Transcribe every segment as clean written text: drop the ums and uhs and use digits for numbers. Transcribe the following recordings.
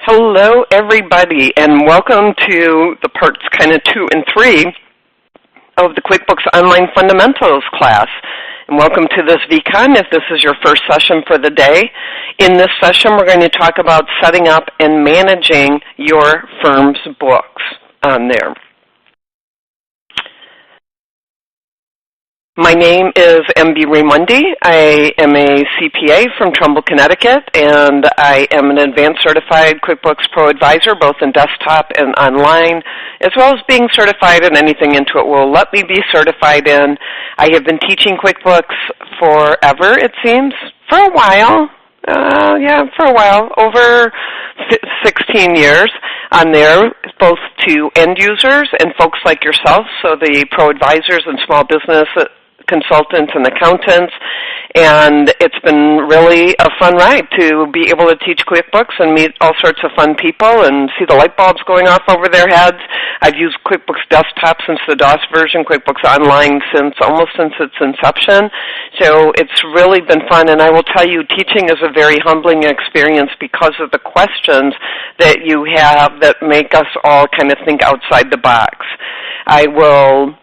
Hello, everybody, and welcome to the parts kind of 2 and 3 of the QuickBooks Online Fundamentals class. And welcome to this VCon if this is your first session for the day. In this session, we're going to talk about setting up and managing your firm's books on there. My name is M.B. Raimundi. I am a CPA from Trumbull, Connecticut, and I am an advanced certified QuickBooks Pro Advisor, both in desktop and online, as well as being certified in anything Intuit will let me be certified in. I have been teaching QuickBooks forever, it seems, for a while. Over 16 years on there, both to end users and folks like yourself, so the pro advisors and small business consultants and accountants, and it's been really a fun ride to be able to teach QuickBooks and meet all sorts of fun people and see the light bulbs going off over their heads. I've used QuickBooks Desktop since the DOS version, QuickBooks Online almost since its inception, so it's really been fun, and I will tell you, teaching is a very humbling experience because of the questions that you have that make us all kind of think outside the box. I will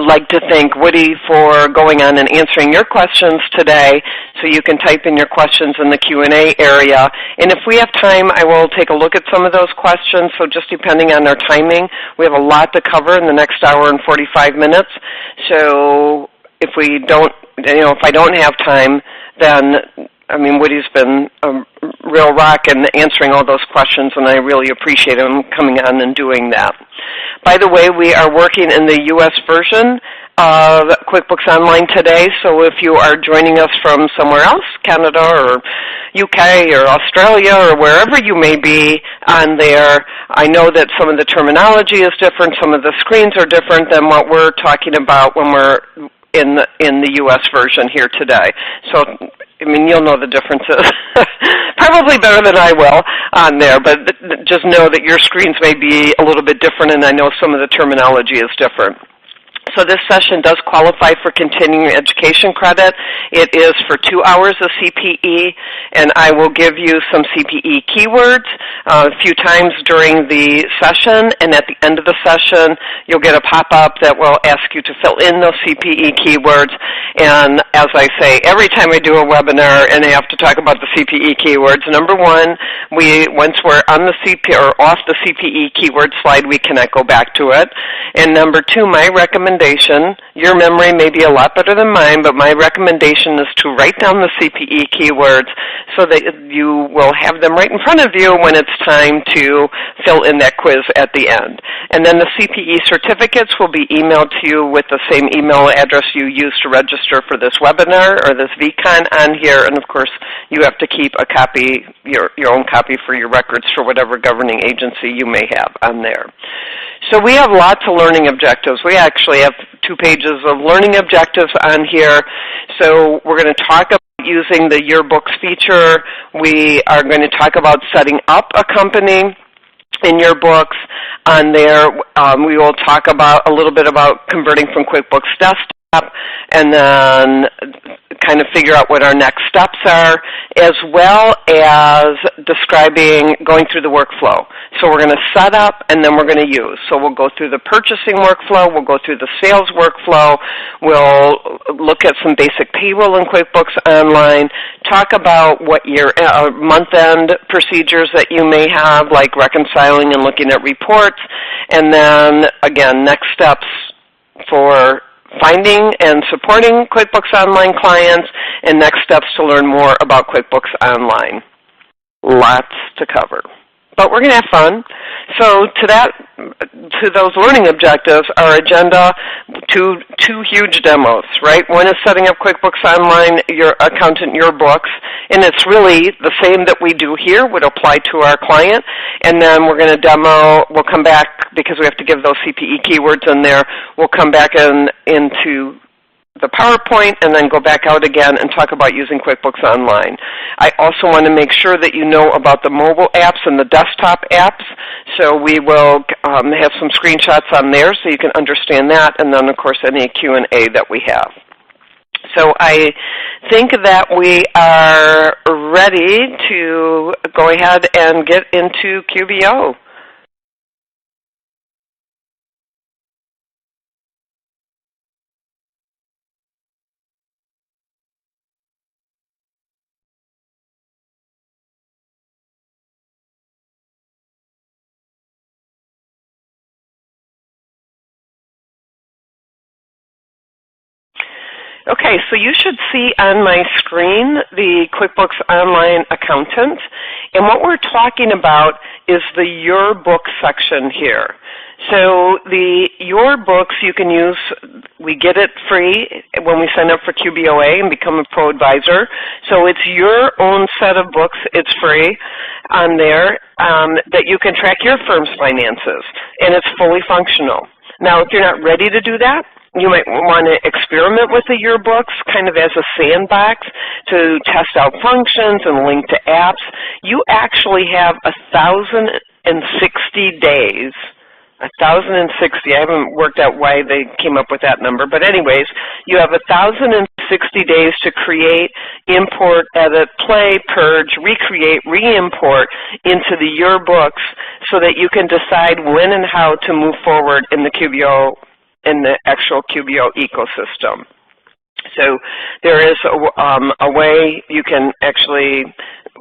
like to thank Woody for going on and answering your questions today, so you can type in your questions in the Q&A area. And if we have time, I will take a look at some of those questions, so just depending on our timing, we have a lot to cover in the next hour and 45 minutes. So if we don't, if I don't have time, then Woody's been a real rock in answering all those questions, and I really appreciate him coming on and doing that. By the way, we are working in the U.S. version of QuickBooks Online today, so if you are joining us from somewhere else, Canada or UK or Australia or wherever you may be on there, I know that some of the terminology is different, some of the screens are different than what we're talking about when we're in the U.S. version here today. So you'll know the differences probably better than I will on there, but just know that your screens may be a little bit different, and I know some of the terminology is different. So this session does qualify for continuing education credit. It is for 2 hours of CPE, and I will give you some CPE keywords a few times during the session, and at the end of the session, you'll get a pop-up that will ask you to fill in those CPE keywords. And as I say, every time I do a webinar and I have to talk about the CPE keywords, number one, once we're on the off the CPE keyword slide, we cannot go back to it. And number two, my recommendation, your memory may be a lot better than mine, but my recommendation is to write down the CPE keywords so that you will have them right in front of you when it's time to fill in that quiz at the end. And then the CPE certificates will be emailed to you with the same email address you used to register for this webinar or this VCon on here, and of course you have to keep a copy, your own copy for your records for whatever governing agency you may have on there. So we have lots of learning objectives. We actually have 2 pages of learning objectives on here. So we're going to talk about using the yearbooks feature. We are going to talk about setting up a company in your books on there. We will talk about a little bit about converting from QuickBooks Desktop, and then kind of figure out what our next steps are, as well as describing going through the workflow. So we're going to set up and then we're going to use. So we'll go through the purchasing workflow, we'll go through the sales workflow, we'll look at some basic payroll in QuickBooks Online, talk about what your month-end procedures that you may have, like reconciling and looking at reports, and then, again, next steps for finding and supporting QuickBooks Online clients, and next steps to learn more about QuickBooks Online. Lots to cover. But we're going to have fun. So to those learning objectives, our agenda, two huge demos, right? One is setting up QuickBooks Online, your accountant, your books, and it's really the same that we do here would apply to our client. And then we're going to demo, we'll come back, because we have to give those CPE keywords in there, we'll come back into the PowerPoint and then go back out again and talk about using QuickBooks Online. I also want to make sure that you know about the mobile apps and the desktop apps, so we will have some screenshots on there so you can understand that, and then, of course, any Q&A that we have. So I think that we are ready to go ahead and get into QBO. Okay, so you should see on my screen the QuickBooks Online Accountant, and what we're talking about is the Your Books section here. So the Your Books you can use, we get it free when we sign up for QBOA and become a Pro Advisor. So it's your own set of books, it's free on there, that you can track your firm's finances, and it's fully functional. Now, if you're not ready to do that, you might want to experiment with the yearbooks kind of as a sandbox to test out functions and link to apps. You actually have 1,060 days. 1,060. I haven't worked out why they came up with that number, but anyways, you have 1,060 days to create, import, edit, play, purge, recreate, re-import into the yearbooks so that you can decide when and how to move forward in the QBO, in the actual QBO ecosystem. So there is a way you can actually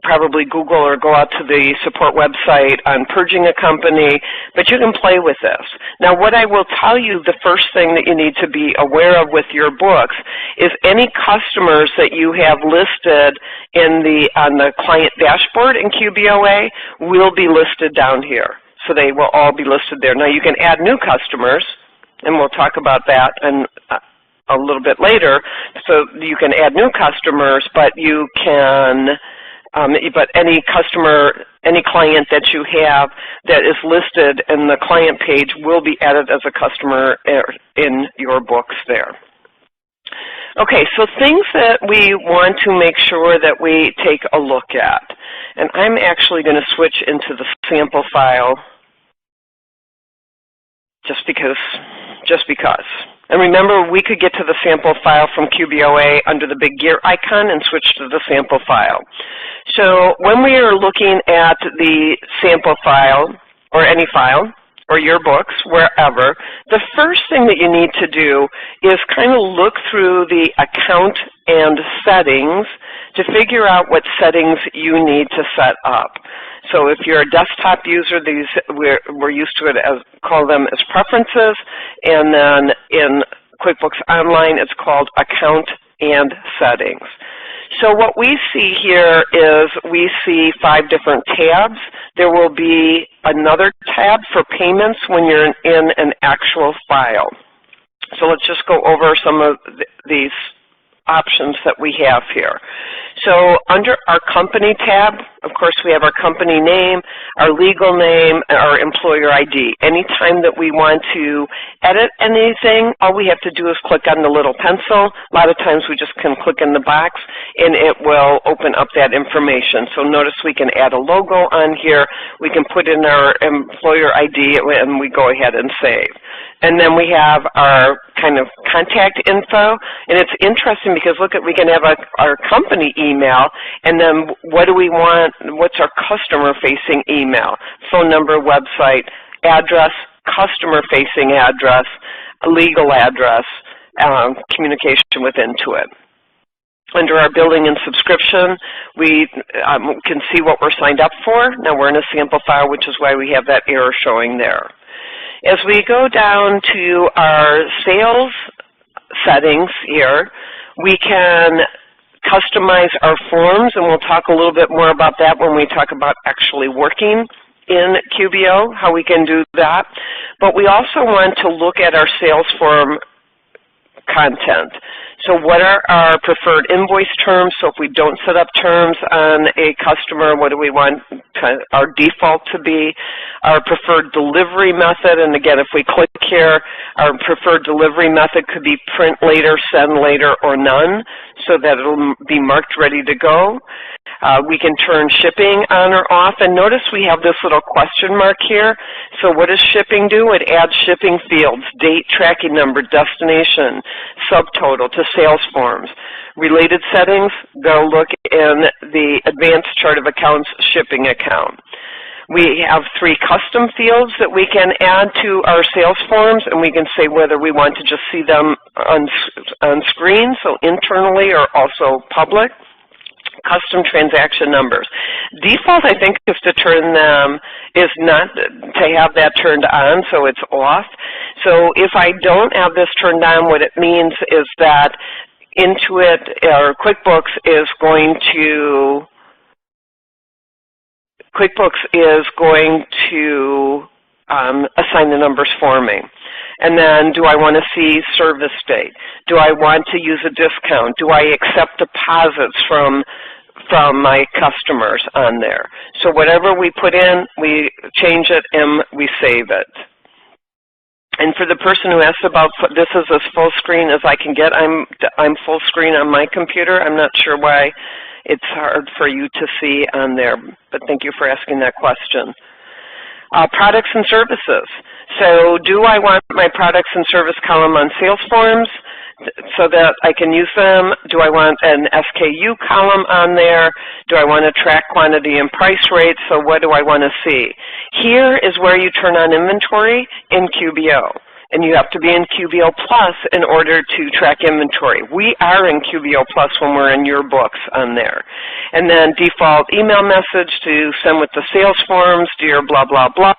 probably Google or go out to the support website on purging a company, but you can play with this. Now what I will tell you, the first thing that you need to be aware of with your books is any customers that you have listed in on the client dashboard in QBOA will be listed down here. So they will all be listed there. Now you can add new customers, and we'll talk about that in a little bit later. So you can add new customers, but you can, but any customer, any client that you have that is listed in the client page will be added as a customer in your books there. Okay, so things that we want to make sure that we take a look at. And I'm actually going to switch into the sample file just because. And remember, we could get to the sample file from QBOA under the big gear icon and switch to the sample file. So when we are looking at the sample file, or any file, or your books, wherever, the first thing that you need to do is kind of look through the account and settings to figure out what settings you need to set up. So if you're a desktop user, these we're used to it as call them as preferences, and then in QuickBooks Online it's called account and settings. So what we see here is we see 5 different tabs. There will be another tab for payments when you're in an actual file. So let's just go over some of these options that we have here. So under our company tab, of course, we have our company name, our legal name, and our employer ID. Anytime that we want to edit anything, all we have to do is click on the little pencil. A lot of times we just can click in the box, and it will open up that information. So notice we can add a logo on here. We can put in our employer ID, and we go ahead and save. And then we have our kind of contact info, and it's interesting because look at, we can have our company email, and then what do we want, what's our customer-facing email? Phone number, website, address, customer-facing address, legal address, communication with Intuit. Under our billing and subscription, we can see what we're signed up for. Now we're in a sample file, which is why we have that error showing there. As we go down to our sales settings here, we can customize our forms, and we'll talk a little bit more about that when we talk about actually working in QBO, how we can do that. But we also want to look at our sales form content. So what are our preferred invoice terms? So if we don't set up terms on a customer, what do we want our default to be? Our preferred delivery method, and again, if we click here, our preferred delivery method could be print later, send later, or none, so that it'll be marked ready to go. We can turn shipping on or off, and notice we have this little question mark here. So what does shipping do? It adds shipping fields, date, tracking number, destination, subtotal to sales forms. Related settings, go look in the advanced chart of accounts shipping account. We have 3 custom fields that we can add to our sales forms, and we can say whether we want to just see them on screen, so internally or also public. Custom transaction numbers. Default, I think, is to turn them, is not to have that turned on, so it's off. So if I don't have this turned on, what it means is that Intuit or QuickBooks is going to assign the numbers for me. And then, do I want to see service date? Do I want to use a discount? Do I accept deposits from my customers on there? So whatever we put in, we change it and we save it. And for the person who asked about, this is as full screen as I can get. I'm full screen on my computer. I'm not sure why it's hard for you to see on there, but thank you for asking that question. Products and services. So do I want my products and service column on sales forms so that I can use them? Do I want an SKU column on there? Do I want to track quantity and price rates? So what do I want to see? Here is where you turn on inventory in QBO. And you have to be in QBO Plus in order to track inventory. We are in QBO Plus when we're in your books on there. And then default email message to send with the sales forms, dear blah, blah, blah.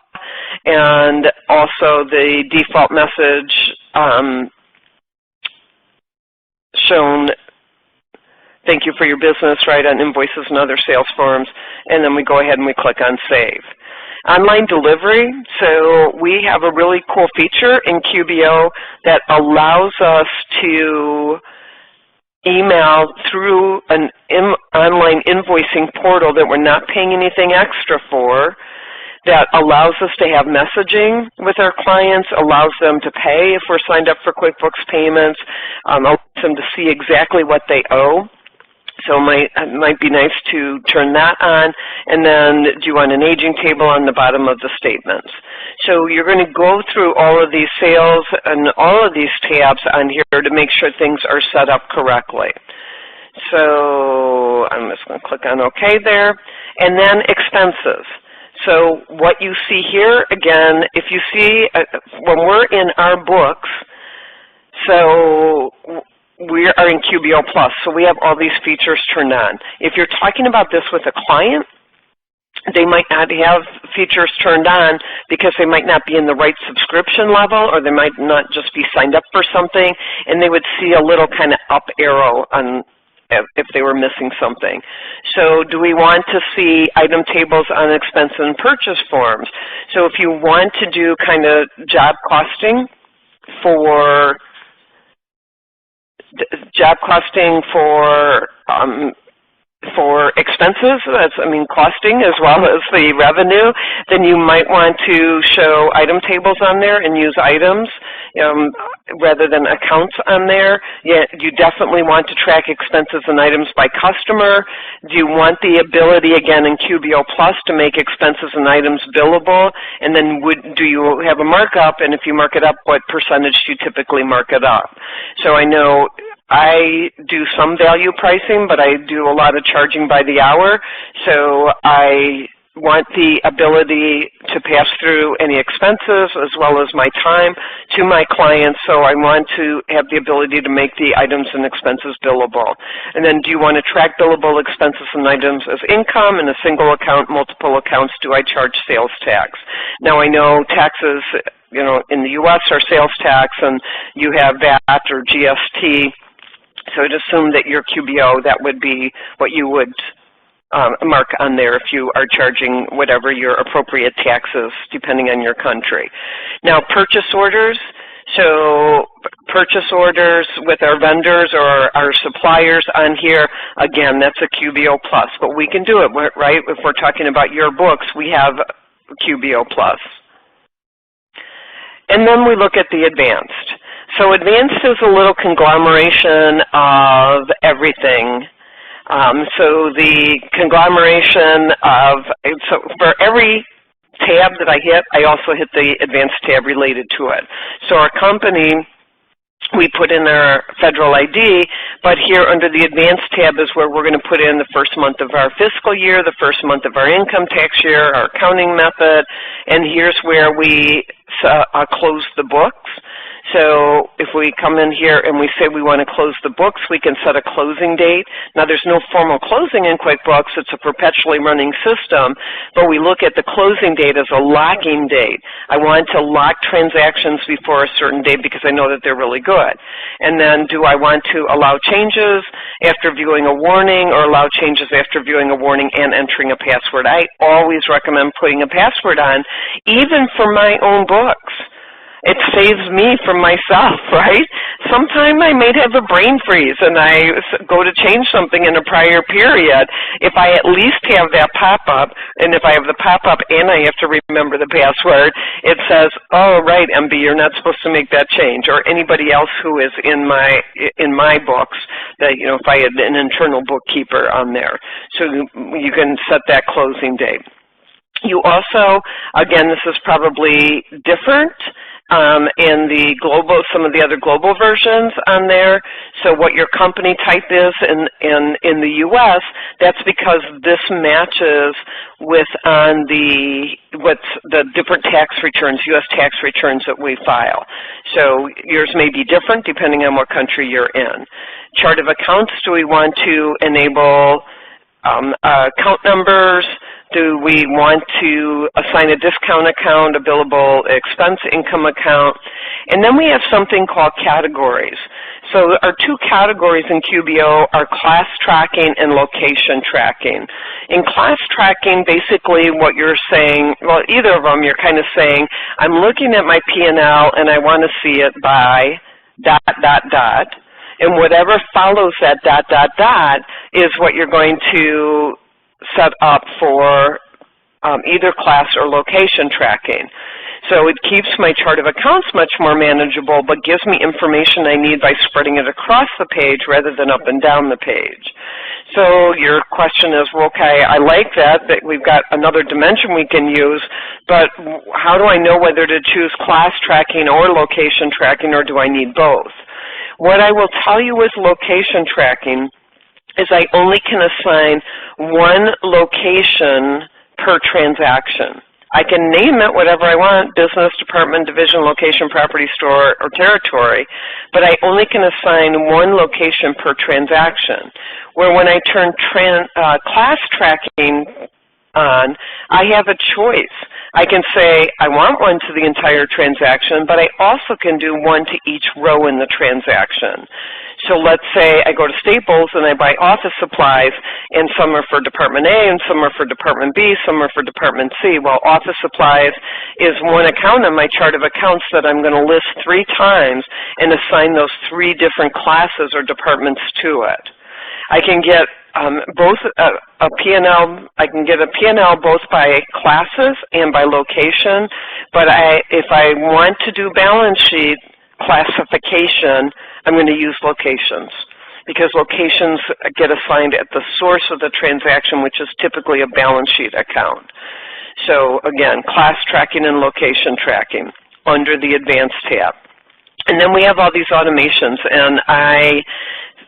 And also the default message shown, thank you for your business, right, on invoices and other sales forms. And then we go ahead and we click on Save. Online delivery, so we have a really cool feature in QBO that allows us to email through an online invoicing portal that we're not paying anything extra for, that allows us to have messaging with our clients, allows them to pay if we're signed up for QuickBooks payments, allows them to see exactly what they owe. So it might be nice to turn that on, and then do you want an aging table on the bottom of the statements. So you're going to go through all of these sales and all of these tabs on here to make sure things are set up correctly. So I'm just going to click on OK there. And then expenses. So what you see here, again, if you see when we're in our books, so we are in QBO Plus, so we have all these features turned on. If you're talking about this with a client, they might not have features turned on because they might not be in the right subscription level, or they might not just be signed up for something, and they would see a little kind of up arrow on if they were missing something. So do we want to see item tables on expense and purchase forms? So if you want to do kind of job costing for expenses, that's, costing as well as the revenue, then you might want to show item tables on there and use items rather than accounts on there. You definitely want to track expenses and items by customer. Do you want the ability, again, in QBO Plus to make expenses and items billable? And then do you have a markup? And if you mark it up, what percentage do you typically mark it up? So I know I do some value pricing, but I do a lot of charging by the hour. So I want the ability to pass through any expenses as well as my time to my clients. So I want to have the ability to make the items and expenses billable. And then do you want to track billable expenses and items as income in a single account, multiple accounts? Do I charge sales tax? Now I know taxes, in the U.S. are sales tax, and you have VAT or GST. So I'd assume that your QBO, that would be what you would mark on there if you are charging whatever your appropriate taxes, depending on your country. Now, purchase orders. So purchase orders with our vendors or our suppliers on here, again, that's a QBO Plus. But we can do it, right? If we're talking about your books, we have QBO Plus. And then we look at the advanced. So advanced is a little conglomeration of everything. So the conglomeration of, so for every tab that I hit, I also hit the advanced tab related to it. So our company we put in our federal ID, but here under the Advanced tab is where we're going to put in the first month of our fiscal year, the first month of our income tax year, our accounting method, and here's where we close the books. So if we come in here and we say we want to close the books, we can set a closing date. Now there's no formal closing in QuickBooks. It's a perpetually running system, but we look at the closing date as a locking date. I want to lock transactions before a certain date because I know that they're really good. And then do I want to allow changes after viewing a warning or allow changes after viewing a warning and entering a password? I always recommend putting a password on, even for my own books. It saves me from myself, right? Sometime I may have a brain freeze and I go to change something in a prior period. If I at least have that pop-up, and if I have the pop-up and I have to remember the password, it says, oh, right, MB, you're not supposed to make that change, or anybody else who is in my books, that, you know, if I had an internal bookkeeper on there. So you can set that closing date. You also, again, this is probably different in the global, some of the other global versions on there. So what your company type is in the U.S., that's because this matches with what's the different tax returns, U.S. tax returns that we file. So yours may be different depending on what country you're in. Chart of accounts, do we want to enable account numbers? Do we want to assign a discount account, a billable expense income account? And then we have something called categories. So our two categories in QBO are class tracking and location tracking. In class tracking, basically what you're saying, well, either of them, you're kind of saying, I'm looking at my P&L and I want to see it by ... And whatever follows that ... is what you're going to set up for either class or location tracking. So it keeps my chart of accounts much more manageable, but gives me information I need by spreading it across the page rather than up and down the page. So your question is, well, okay, I like that we've got another dimension we can use, but how do I know whether to choose class tracking or location tracking, or do I need both? What I will tell you with location tracking is I only can assign one location per transaction. I can name it whatever I want, business, department, division, location, property, store, or territory, but I only can assign one location per transaction. Where when I turn class tracking on, I have a choice. I can say I want one to the entire transaction, but I also can do one to each row in the transaction. So let's say I go to Staples and I buy office supplies, and some are for Department A and some are for Department B, some are for Department C. Well, office supplies is one account on my chart of accounts that I'm going to list 3 times and assign those 3 different classes or departments to it. I can get both a P&L, I can get a P&L both by classes and by location, but if I want to do balance sheet classification, I'm going to use locations, because locations get assigned at the source of the transaction, which is typically a balance sheet account. So again, class tracking and location tracking under the Advanced tab. And then we have all these automations, and I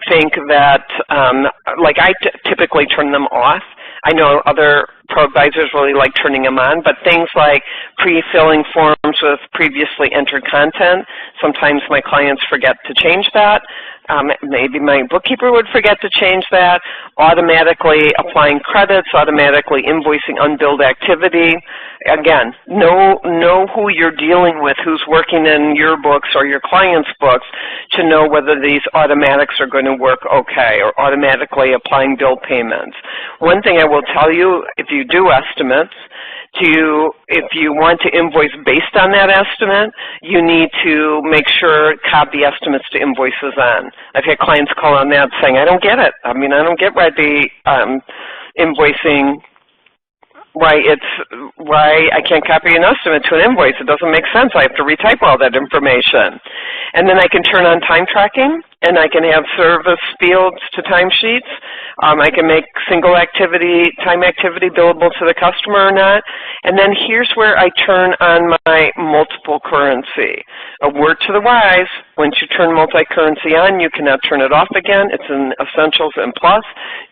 think that, I typically turn them off. I know other pro advisors really like turning them on, but things like pre-filling forms with previously entered content, sometimes my clients forget to change that. Maybe my bookkeeper would forget to change that. Automatically applying credits, automatically invoicing unbilled activity. Again, know who you're dealing with, who's working in your books or your client's books, to know whether these automatics are going to work okay, or automatically applying bill payments. One thing I will tell you, if you do estimates, if you want to invoice based on that estimate, you need to make sure copy estimates to invoices on. I've had clients call on that saying, I don't get it. I mean, I don't get why the invoicing, why I can't copy an estimate to an invoice. It doesn't make sense. I have to retype all that information. And then I can turn on time tracking. and I can have service fields to timesheets. I can make single activity, time activity billable to the customer or not. And then here's where I turn on my multiple currency. A word to the wise, once you turn multi-currency on, you cannot turn it off again. It's in Essentials and Plus.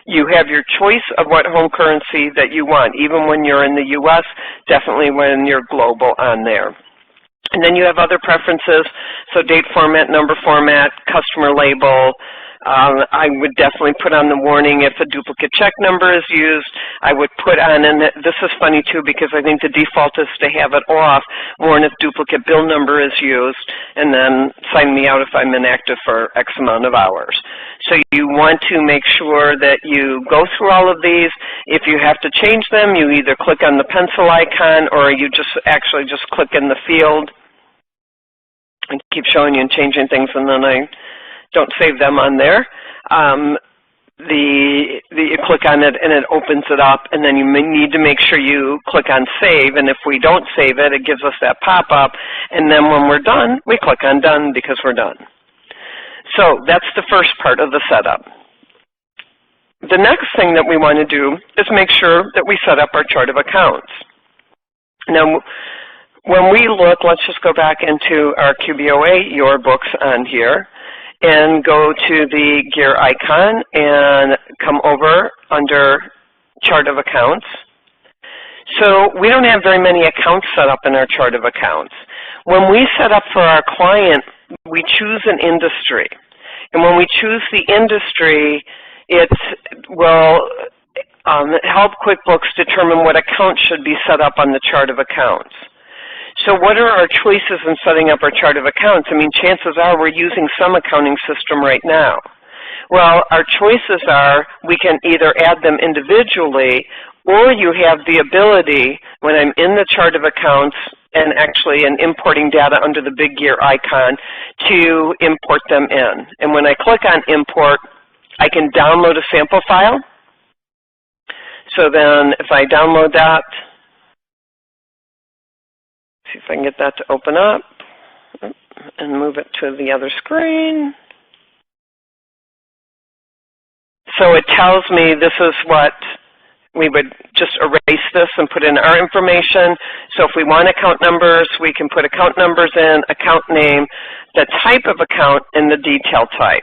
You have your choice of what home currency that you want, even when you're in the U.S., definitely when you're global on there. And then you have other preferences, so date format, number format, customer label. I would definitely put on the warning if a duplicate check number is used. I would put on, and this is funny too because I think the default is to have it off, warn if duplicate bill number is used, and then sign me out if I'm inactive for X amount of hours. So you want to make sure that you go through all of these. If you have to change them, you either click on the pencil icon or you just actually just click in the field and keep showing you and changing things, and then I don't save them on there. You click on it and it opens it up, and then you need to make sure you click on save, and if we don't save it, it gives us that pop-up, and then when we're done, we click on done because we're done. So that's the first part of the setup. The next thing that we want to do is make sure that we set up our chart of accounts. Now, when we look, let's just go back into our QBOA Your Books on here and go to the gear icon and come over under Chart of Accounts. So we don't have very many accounts set up in our Chart of Accounts. When we set up for our client, we choose an industry. And when we choose the industry, it will help QuickBooks determine what account should be set up on the Chart of Accounts. So what are our choices in setting up our chart of accounts? I mean, chances are we're using some accounting system right now. Well, our choices are we can either add them individually, or you have the ability, when I'm in the chart of accounts and actually in importing data under the big gear icon, to import them in. And when I click on import, I can download a sample file. So then if I download that, see if I can get that to open up and move it to the other screen. So it tells me this is what we would just erase this and put in our information. So if we want account numbers, we can put account numbers in, account name, the type of account, and the detail type.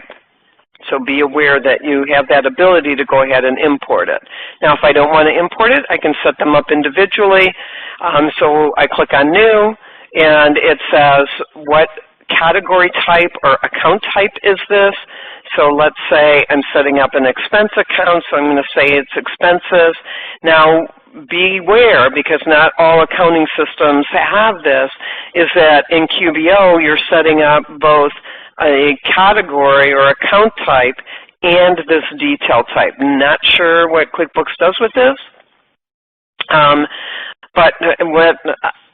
So be aware that you have that ability to go ahead and import it. Now, if I don't want to import it, I can set them up individually. So I click on New, and it says what category type or account type is this. So let's say I'm setting up an expense account, so I'm going to say it's expenses. Now, beware, because not all accounting systems have this, is that in QBO you're setting up both a category or account type and this detail type. Not sure what QuickBooks does with this, but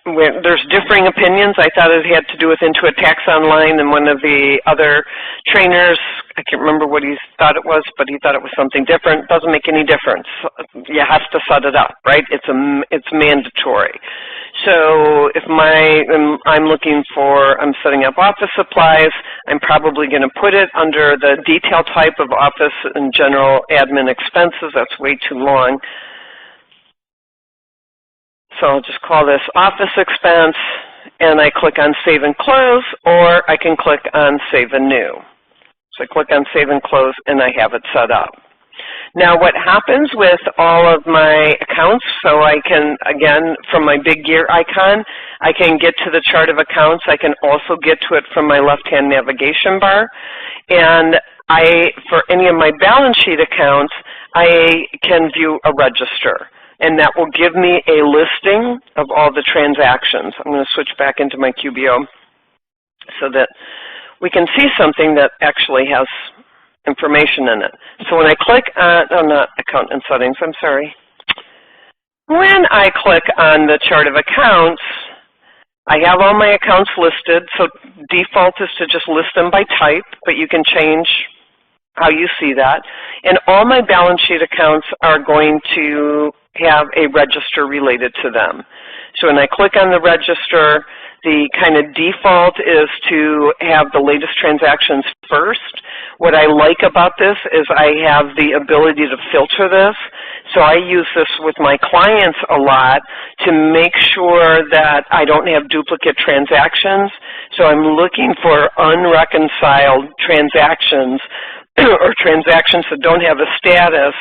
there's differing opinions. I thought it had to do with Intuit Tax Online, and one of the other trainers, I can't remember what he thought it was, but he thought it was something different. Doesn't make any difference. You have to set it up, right? It's mandatory. So if I'm looking for, I'm setting up office supplies, I'm probably going to put it under the detail type of office and general admin expenses. That's way too long. So I'll just call this office expense, and I click on Save and Close, or I can click on Save and New. So I click on Save and Close, and I have it set up. Now what happens with all of my accounts, so I can, again, from my big gear icon, I can get to the chart of accounts. I can also get to it from my left-hand navigation bar. And for any of my balance sheet accounts, I can view a register. And that will give me a listing of all the transactions. I'm going to switch back into my QBO so that we can see something that actually has information in it. So when I click on, oh, not account and settings, I'm sorry. When I click on the chart of accounts, I have all my accounts listed. So default is to just list them by type, but you can change how you see that. And all my balance sheet accounts are going to have a register related to them. So when I click on the register, The kind of default is to have the latest transactions first. What I like about this is I have the ability to filter this. So I use this with my clients a lot to make sure that I don't have duplicate transactions. So I'm looking for unreconciled transactions or transactions that don't have a status.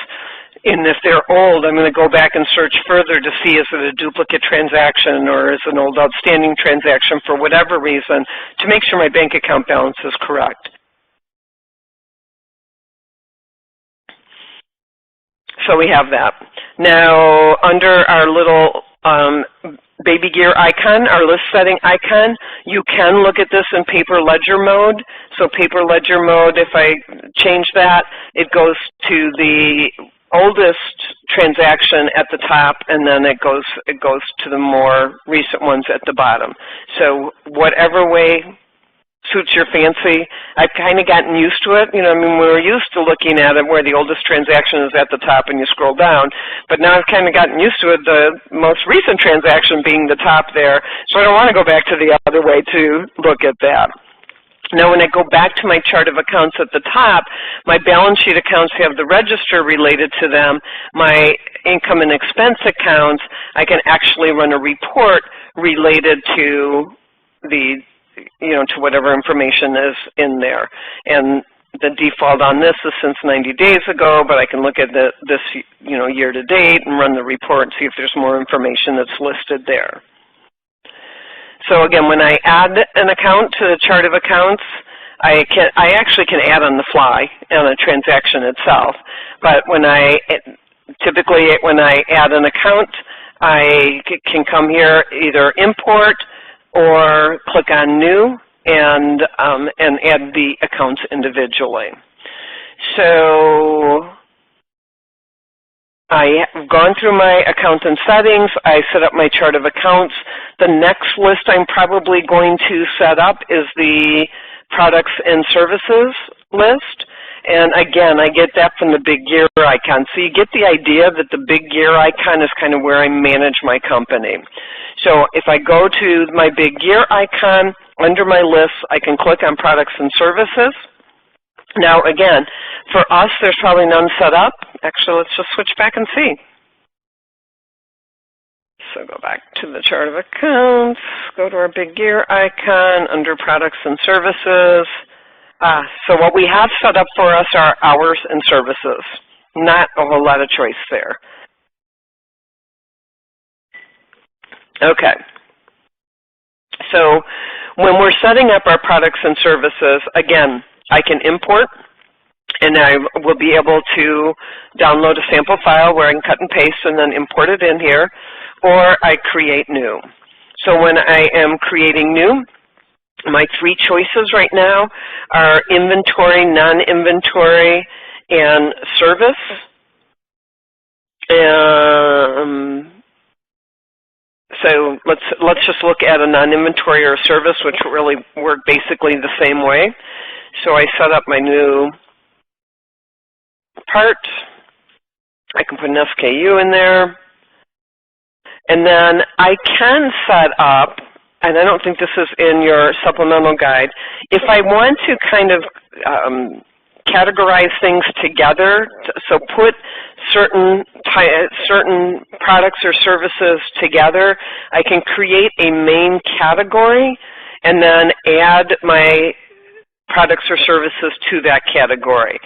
And if they're old, I'm going to go back and search further to see is it a duplicate transaction or is it an old outstanding transaction for whatever reason to make sure my bank account balance is correct. So we have that. Now, under our little baby gear icon, our list setting icon, you can look at this in paper ledger mode. So paper ledger mode, if I change that, it goes to the oldest transaction at the top, and then it goes to the more recent ones at the bottom. So whatever way suits your fancy. I've kind of gotten used to it. You know, I mean, we were used to looking at it where the oldest transaction is at the top and you scroll down, but now I've kind of gotten used to it, the most recent transaction being the top there, so I don't want to go back to the other way to look at that. Now, when I go back to my chart of accounts at the top, my balance sheet accounts have the register related to them. My income and expense accounts, I can actually run a report related to the, you know, to whatever information is in there. And the default on this is since 90 days ago, but I can look at this, you know, year to date and run the report and see if there's more information that's listed there. So again, when I add an account to the chart of accounts, I actually can add on the fly on a transaction itself. But when typically when I add an account, I can come here, either import or click on new and add the accounts individually. So I have gone through my account and settings. I set up my chart of accounts. The next list I'm probably going to set up is the products and services list. And again, I get that from the big gear icon. So you get the idea that the big gear icon is kind of where I manage my company. So if I go to my big gear icon, under my list, I can click on products and services. Now again, for us, there's probably none set up. Actually, let's just switch back and see. So go back to the chart of accounts, go to our big gear icon under products and services. So what we have set up for us are hours and services. Not a whole lot of choice there. Okay. So when we're setting up our products and services, again, I can import, and I will be able to download a sample file where I can cut and paste and then import it in here, or I create new. So when I am creating new, my three choices right now are inventory, non-inventory, and service. So let's just look at a non-inventory or a service, which really work basically the same way. So I set up my new part. I can put an SKU in there. And then I can set up, and I don't think this is in your supplemental guide, if I want to kind of categorize things together, so put certain products or services together, I can create a main category and then add my products or services to that category.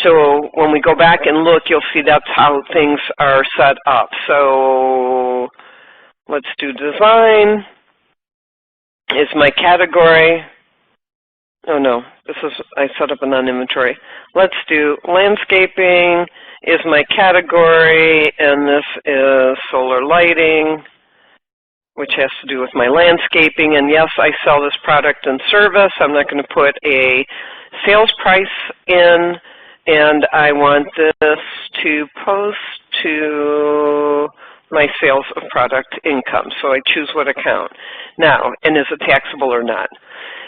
So when we go back and look, you'll see that's how things are set up. So let's do design is my category. Oh no, I set up a non-inventory. Let's do landscaping is my category, and this is solar lighting, which has to do with my landscaping. And yes, I sell this product and service. I'm not going to put a sales price in, and I want this to post to my sales of product income. So I choose what account. Now, and is it taxable or not?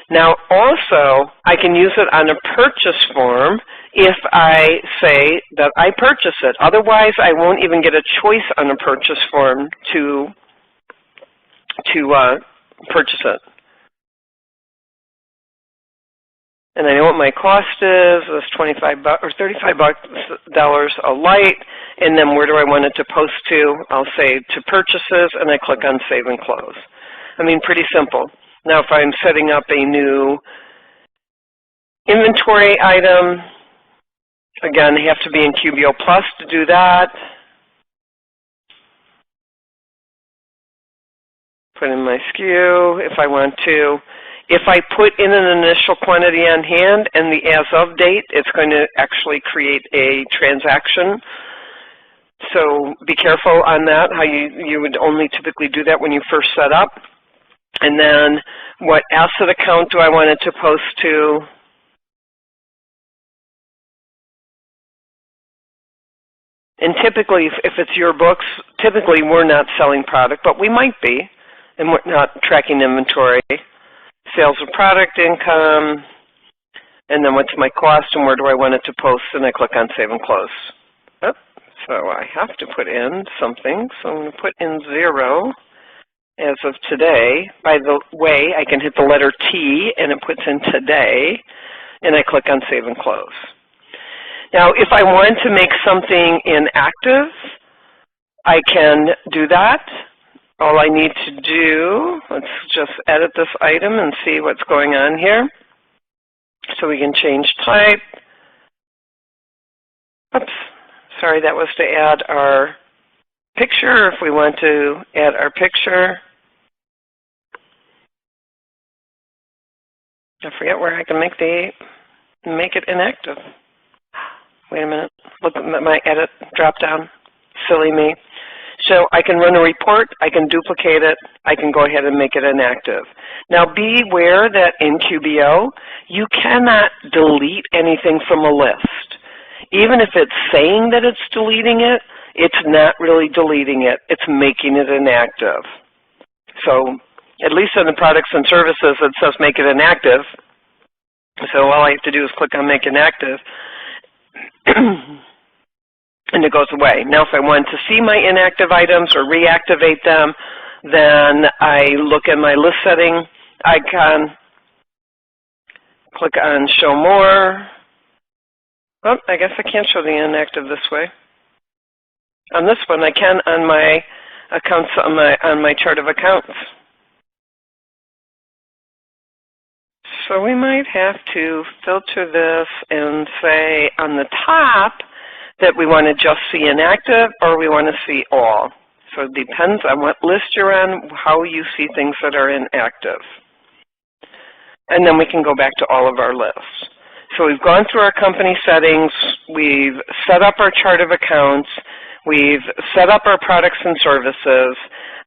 Now, also, I can use it on a purchase form if I say that I purchase it. Otherwise, I won't even get a choice on a purchase form to purchase it. And I know what my cost is. It's $25 or $35 a light. And then where do I want it to post to? I'll say to purchases, and I click on Save and Close. I mean, pretty simple. Now, if I'm setting up a new inventory item, again, I have to be in QBO Plus to do that. Put in my SKU if I want to. If I put in an initial quantity on hand and the as of date, it's going to actually create a transaction. So be careful on that, how you would only typically do that when you first set up. And then what asset account do I want it to post to? And typically, if it's your books, typically we're not selling product, but we might be, and we're not tracking inventory. Sales of product income, and then what's my cost and where do I want it to post, and I click on Save and Close. Oh, so I have to put in something, so I'm going to put in 0 as of today. By the way, I can hit the letter T and it puts in today, and I click on Save and Close. Now, if I want to make something inactive, I can do that. All I need to do, let's just edit this item and see what's going on here. So we can change type. Oops, sorry, that was to add our picture, if we want to add our picture. I forget where I can make it inactive. Wait a minute, look at my edit drop down, silly me. So I can run a report, I can duplicate it, I can go ahead and make it inactive. Now be aware that in QBO, you cannot delete anything from a list. Even if it's saying that it's deleting it, it's not really deleting it, it's making it inactive. So at least in the products and services, it says make it inactive. So all I have to do is click on make inactive. And it goes away. Now if I want to see my inactive items or reactivate them, then I look at my list setting icon, click on show more. Oh, I guess I can't show the inactive this way. On this one I can on my accounts, on my chart of accounts. So we might have to filter this and say on the top that we want to just see inactive or we want to see all. So it depends on what list you're on, how you see things that are inactive. And then we can go back to all of our lists. So we've gone through our company settings, we've set up our chart of accounts, we've set up our products and services.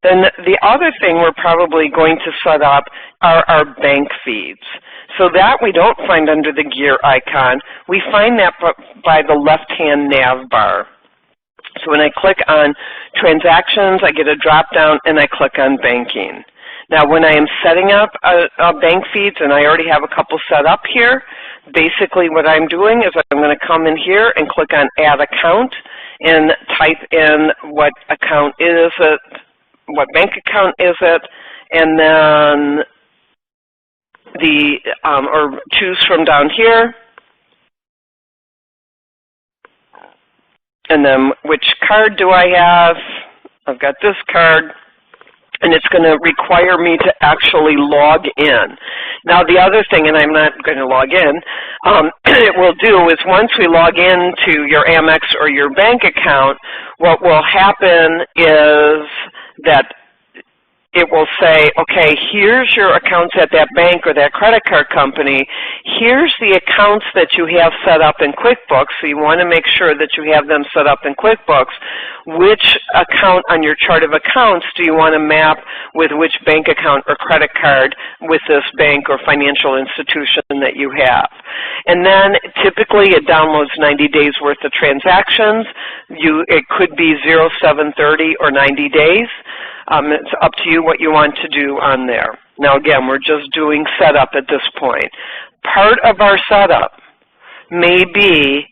Then the other thing we're probably going to set up are our bank feeds. So that we don't find under the gear icon. We find that by the left-hand nav bar. So when I click on transactions, I get a drop-down and I click on banking. Now when I am setting up a bank feeds, and I already have a couple set up here, basically what I'm doing is I'm going to come in here and click on add account and type in what account is it, what bank account is it, and then or choose from down here, and then which card do I have? I've got this card, and it's going to require me to actually log in. Now the other thing, and I'm not going to log in, it will do is once we log into your Amex or your bank account, what will happen is that it will say, okay, here's your accounts at that bank or that credit card company. Here's the accounts that you have set up in QuickBooks, so you want to make sure that you have them set up in QuickBooks. Which account on your chart of accounts do you want to map with which bank account or credit card with this bank or financial institution that you have? And then typically it downloads 90 days worth of transactions. It could be 0, 7, 30, or 90 days. It's up to you what you want to do on there. Now again, we're just doing setup at this point. Part of our setup may be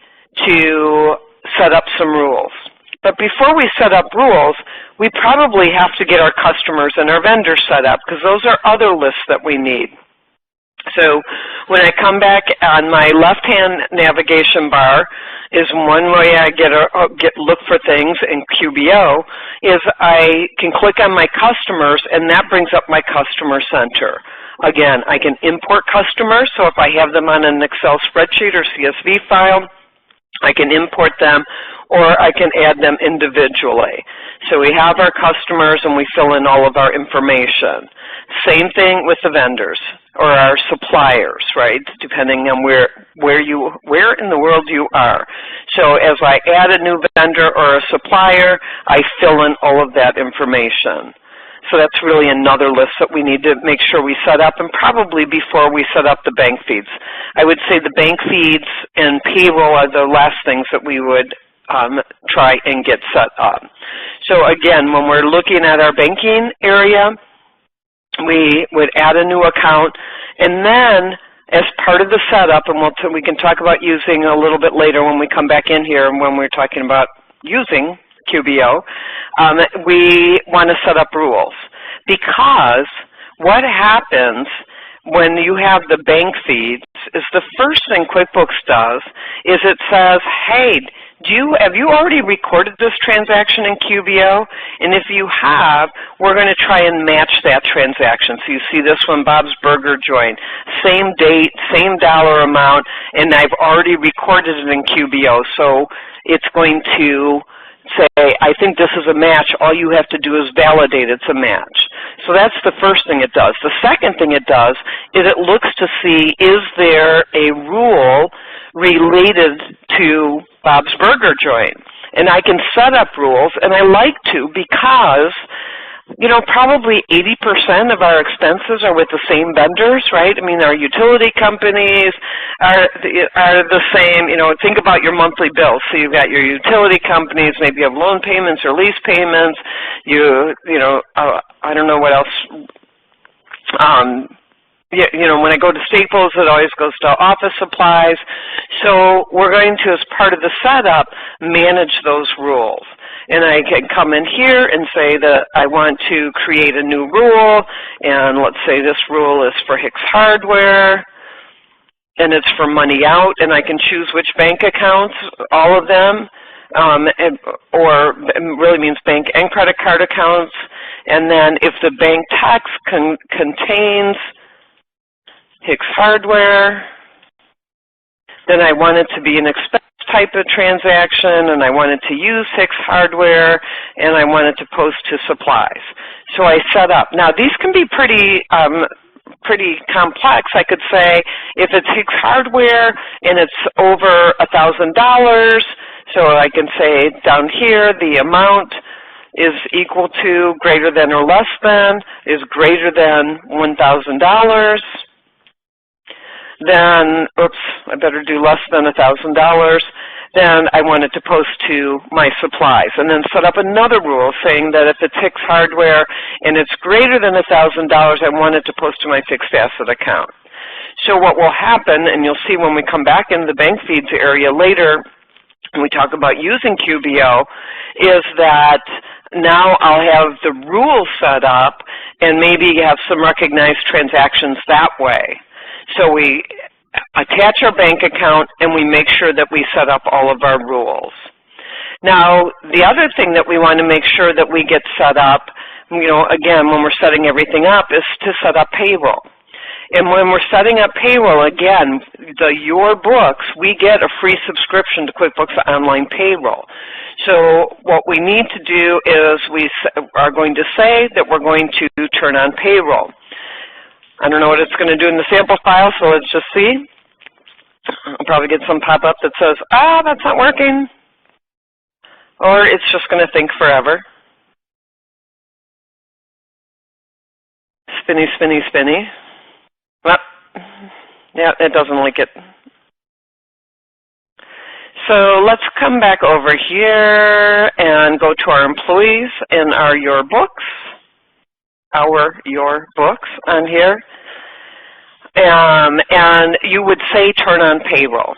to set up some rules. But before we set up rules, we probably have to get our customers and our vendors set up because those are other lists that we need. So when I come back on my left-hand navigation bar is one way I look for things in QBO is I can click on my customers, and that brings up my customer center. Again, I can import customers, so if I have them on an Excel spreadsheet or CSV file, I can import them, or I can add them individually. So we have our customers and we fill in all of our information. Same thing with the vendors or our suppliers, right? Depending on where in the world you are. So as I add a new vendor or a supplier, I fill in all of that information. So that's really another list that we need to make sure we set up, and probably before we set up the bank feeds. I would say the bank feeds and payroll are the last things that we would try and get set up. So again, when we're looking at our banking area, we would add a new account, and then as part of the setup, and we can talk about using a little bit later when we come back in here and when we're talking about using QBO, we want to set up rules. Because what happens when you have the bank feeds is the first thing QuickBooks does is it says, hey, have you already recorded this transaction in QBO? And if you have, we're going to try and match that transaction. So you see this one, Bob's Burger Joint, same date, same dollar amount, and I've already recorded it in QBO. So it's going to say, I think this is a match. All you have to do is validate it's a match. So that's the first thing it does. The second thing it does is it looks to see, is there a rule related to Bob's Burger Joint? And I can set up rules, and I like to because, you know, probably 80% of our expenses are with the same vendors, right? I mean, our utility companies are the same. You know, think about your monthly bills. So you've got your utility companies, maybe you have loan payments or lease payments. I don't know what else. You know, when I go to Staples, it always goes to office supplies. So we're going to, as part of the setup, manage those rules. And I can come in here and say that I want to create a new rule, and let's say this rule is for Hicks Hardware, and it's for money out, and I can choose which bank accounts, all of them, or it really means bank and credit card accounts. And then if the bank text contains Hicks Hardware, then I want it to be an expense type of transaction, and I wanted to use Hicks Hardware, and I wanted to post to supplies. So I set up. Now these can be pretty complex. I could say if it's Hicks Hardware and it's over $1,000, so I can say down here the amount is equal to, greater than or less than, is greater than $1,000. Then, oops, I better do less than $1,000. Then I want it to post to my supplies. And then set up another rule saying that if it's Hicks Hardware and it's greater than $1,000, I want it to post to my fixed asset account. So what will happen, and you'll see when we come back into the bank feeds area later, and we talk about using QBO, is that now I'll have the rules set up and maybe have some recognized transactions that way. So we attach our bank account and we make sure that we set up all of our rules. Now, the other thing that we want to make sure that we get set up, you know, again, when we're setting everything up, is to set up payroll. And when we're setting up payroll, again, Your Books, we get a free subscription to QuickBooks Online Payroll. So what we need to do is we are going to say that we're going to turn on payroll. I don't know what it's going to do in the sample file, so let's just see. I'll probably get some pop-up that says, that's not working. Or it's just going to think forever. Spinny, spinny, spinny. Well, yeah, it doesn't like it. So let's come back over here and go to our employees and our Your Books. Your Books on here. And you would say turn on payroll.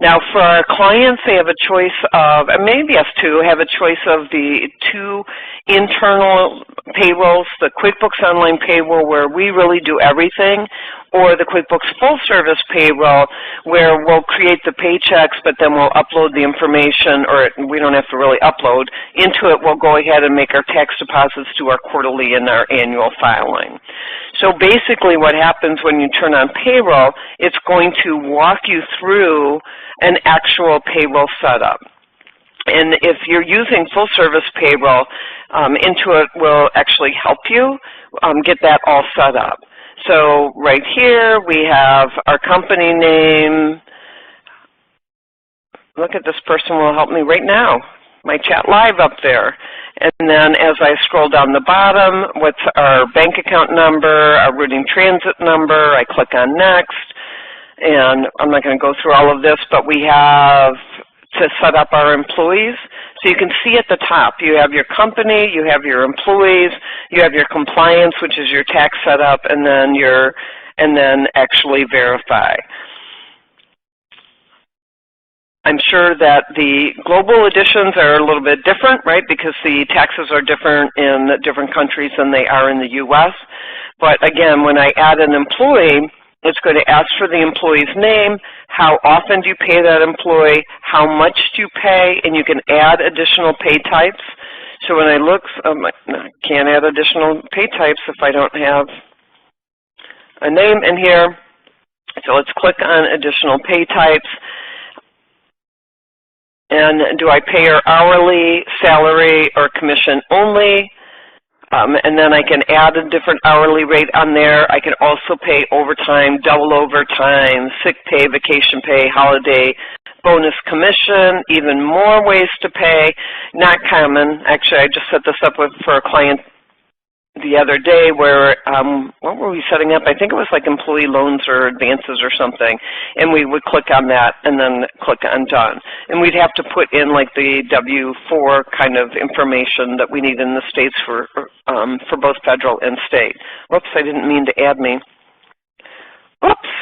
Now for our clients, they have a choice of, and maybe us too, have a choice of the two internal payrolls, the QuickBooks Online Payroll where we really do everything, or the QuickBooks Full Service Payroll where we'll create the paychecks but then we'll upload the information, or we don't have to really upload. Intuit will go ahead and make our tax deposits to our quarterly and our annual filing. So basically what happens when you turn on payroll, it's going to walk you through an actual payroll setup. And if you're using full service payroll, Intuit will actually help you get that all set up. So right here we have our company name. Look at this person will help me right now. My chat live up there. And then as I scroll down the bottom, what's our bank account number, our routing transit number, I click on next. And I'm not going to go through all of this, but we have to set up our employees. So you can see at the top, you have your company, you have your employees, you have your compliance, which is your tax setup, and then actually verify. I'm sure that the global editions are a little bit different, right, because the taxes are different in different countries than they are in the U.S. But again, when I add an employee, it's going to ask for the employee's name, how often do you pay that employee, how much do you pay, and you can add additional pay types. So when I look, I can't add additional pay types if I don't have a name in here. So let's click on additional pay types. And do I pay her hourly, salary, or commission only? And then I can add a different hourly rate on there. I can also pay overtime, double overtime, sick pay, vacation pay, holiday, bonus commission, even more ways to pay. Not common. Actually, I just set this up for a client the other day where, what were we setting up? I think it was like employee loans or advances or something. And we would click on that and then click on done. And we'd have to put in like the W-4 kind of information that we need in the states for both federal and state. Whoops, I didn't mean to add me. Whoops.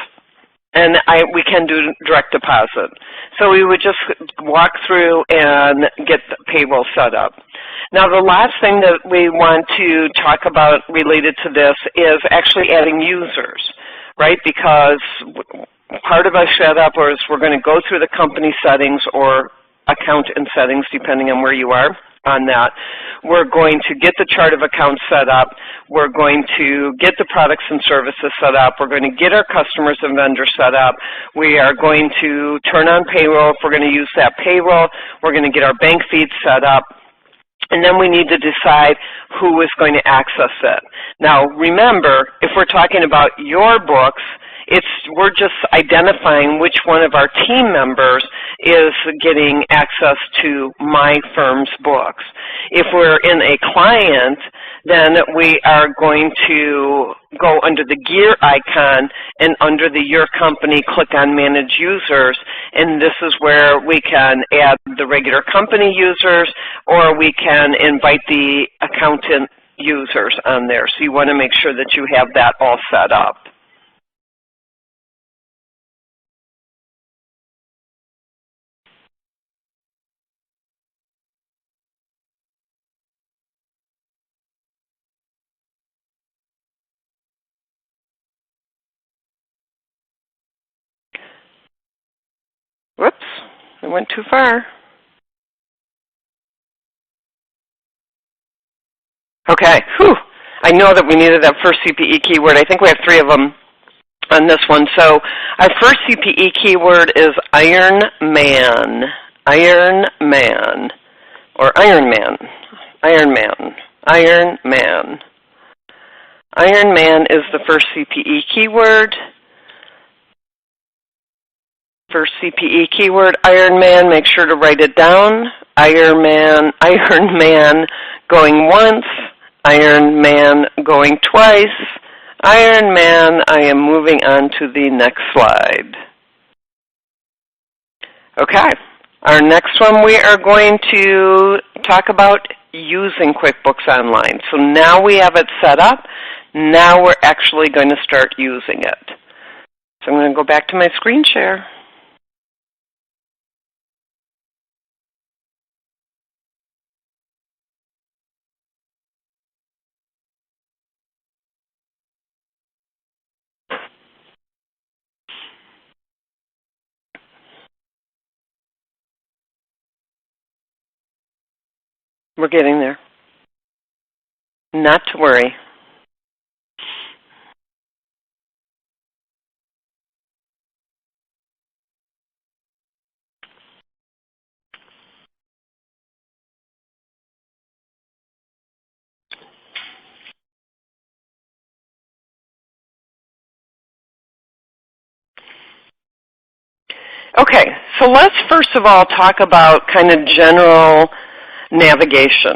And we can do direct deposit. So we would just walk through and get the payroll set up. Now the last thing that we want to talk about related to this is actually adding users, right? Because part of our setup is we're going to go through the company settings or account and settings depending on where you are on that. We're going to get the chart of accounts set up. We're going to get the products and services set up. We're going to get our customers and vendors set up. We are going to turn on payroll. If we're going to use that payroll, we're going to get our bank feeds set up. And then we need to decide who is going to access it. Now remember, if we're talking about your books, we're just identifying which one of our team members is getting access to my firm's books. If we're in a client, then we are going to go under the gear icon and under the Your Company, click on Manage Users, and this is where we can add the regular company users or we can invite the accountant users on there. So you want to make sure that you have that all set up. Whoops, I went too far. Okay, whew. I know that we needed that first CPE keyword. I think we have 3 of them on this one. So our first CPE keyword is Iron Man. Iron Man. Or Iron Man. Iron Man. Iron Man. Iron Man is the first CPE keyword. First CPE keyword, Iron Man, make sure to write it down. Iron Man going once, Iron Man going twice. Iron Man, I am moving on to the next slide. Okay, our next one we are going to talk about using QuickBooks Online. So now we have it set up. Now we're actually going to start using it. So I'm going to go back to my screen share. We're getting there. Not to worry. Okay, so let's first of all talk about kind of general navigation,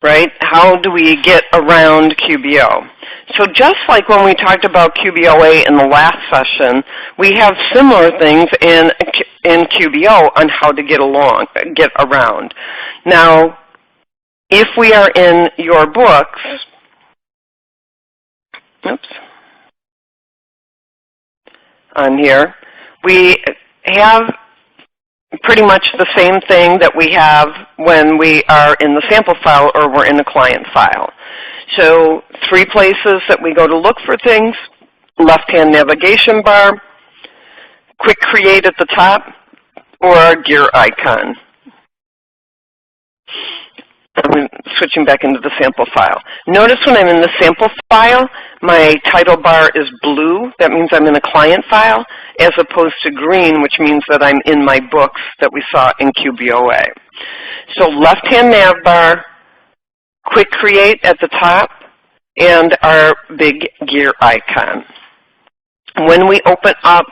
right? How do we get around QBO? So just like when we talked about QBOA in the last session, we have similar things in QBO on how to get around. Now, if we are in your books, on here, we have pretty much the same thing that we have when we are in the sample file or we're in a client file. So 3 places that we go to look for things: left-hand navigation bar, quick create at the top, or our gear icon. I'm switching back into the sample file. Notice when I'm in the sample file, my title bar is blue. That means I'm in a client file, as opposed to green, which means that I'm in my books that we saw in QBOA. So left-hand nav bar, quick create at the top, and our big gear icon. When we open up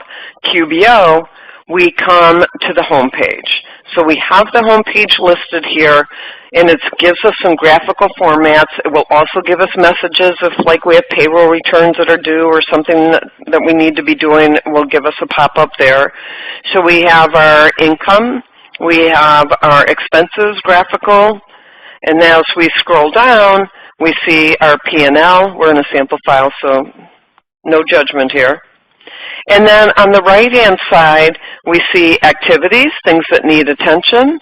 QBO, we come to the home page. So we have the home page listed here, and it gives us some graphical formats. It will also give us messages if, like, we have payroll returns that are due or something that we need to be doing. It will give us a pop-up there. So we have our income. We have our expenses graphical. And now as we scroll down, we see our P&L. We're in a sample file, so no judgment here. And then on the right-hand side, we see activities, things that need attention.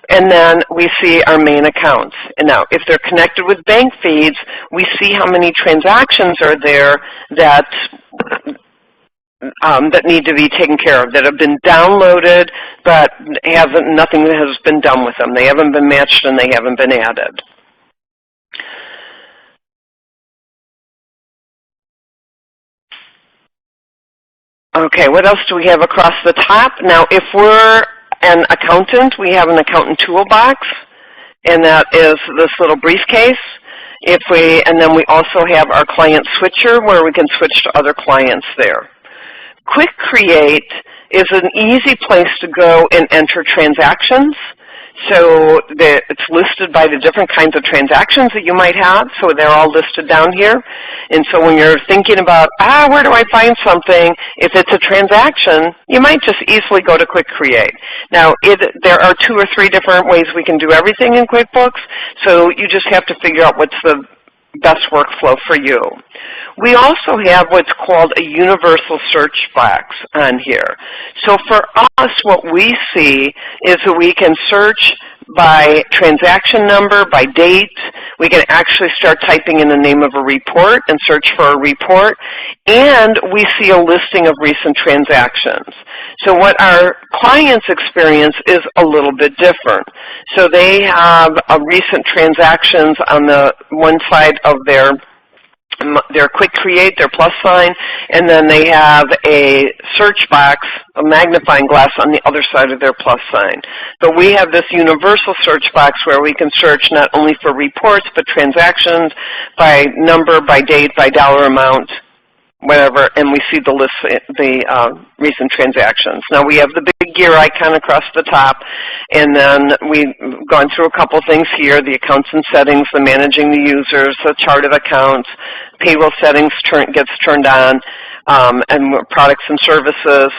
And then we see our main accounts. And now, if they're connected with bank feeds, we see how many transactions are there that that need to be taken care of, that have been downloaded, but nothing has been done with them. They haven't been matched and they haven't been added. Okay, what else do we have across the top? Now, if we're an accountant, we have an accountant toolbox, and that is this little briefcase. And then we also have our client switcher where we can switch to other clients there. Quick Create is an easy place to go and enter transactions. So it's listed by the different kinds of transactions that you might have, so they're all listed down here. And so when you're thinking about, where do I find something, if it's a transaction, you might just easily go to Quick Create. Now, there are 2 or 3 different ways we can do everything in QuickBooks, so you just have to figure out what's the best workflow for you. We also have what's called a universal search box on here. So for us, what we see is that we can search by transaction number, by date. We can actually start typing in the name of a report and search for a report. And we see a listing of recent transactions. So what our clients experience is a little bit different. So they have recent transactions on the one side of their Quick Create, their plus sign, and then they have a search box, a magnifying glass on the other side of their plus sign. But we have this universal search box where we can search not only for reports, but transactions by number, by date, by dollar amount, whatever, and we see the list, recent transactions. Now we have the big gear icon across the top, and then we've gone through a couple things here: the accounts and settings, the managing the users, the chart of accounts, payroll settings gets turned on, and products and services.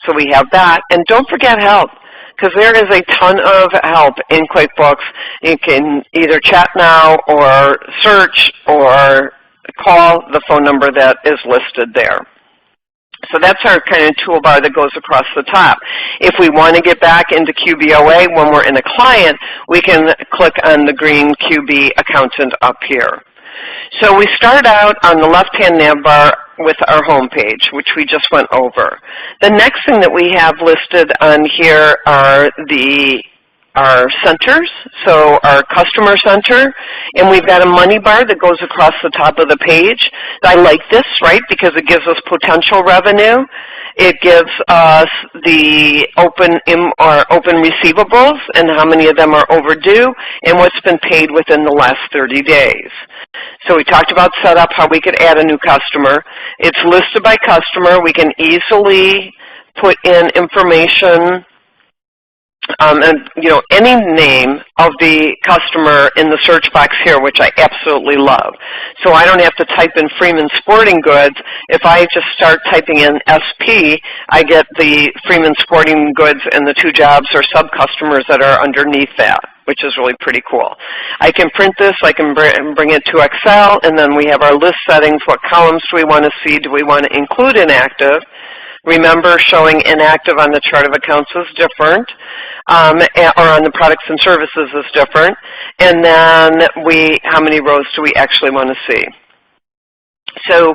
So we have that, and don't forget help, because there is a ton of help in QuickBooks. You can either chat now or search or call the phone number that is listed there. So that's our kind of toolbar that goes across the top. If we want to get back into QBOA when we're in a client, we can click on the green QB accountant up here. So we start out on the left-hand nav bar with our home page, which we just went over. The next thing that we have listed on here are our centers, so our customer center, and we've got a money bar that goes across the top of the page. I like this, right, because it gives us potential revenue. It gives us the open receivables and how many of them are overdue and what's been paid within the last 30 days. So we talked about setup, how we could add a new customer. It's listed by customer. We can easily put in information and any name of the customer in the search box here, which I absolutely love. So I don't have to type in Freeman Sporting Goods. If I just start typing in SP, I get the Freeman Sporting Goods and the two jobs or sub-customers that are underneath that, which is really pretty cool. I can print this, I can bring it to Excel, and then we have our list settings. What columns do we want to see? Do we want to include inactive? Remember, showing inactive on the chart of accounts is different, or on the products and services is different. And then how many rows do we actually want to see? So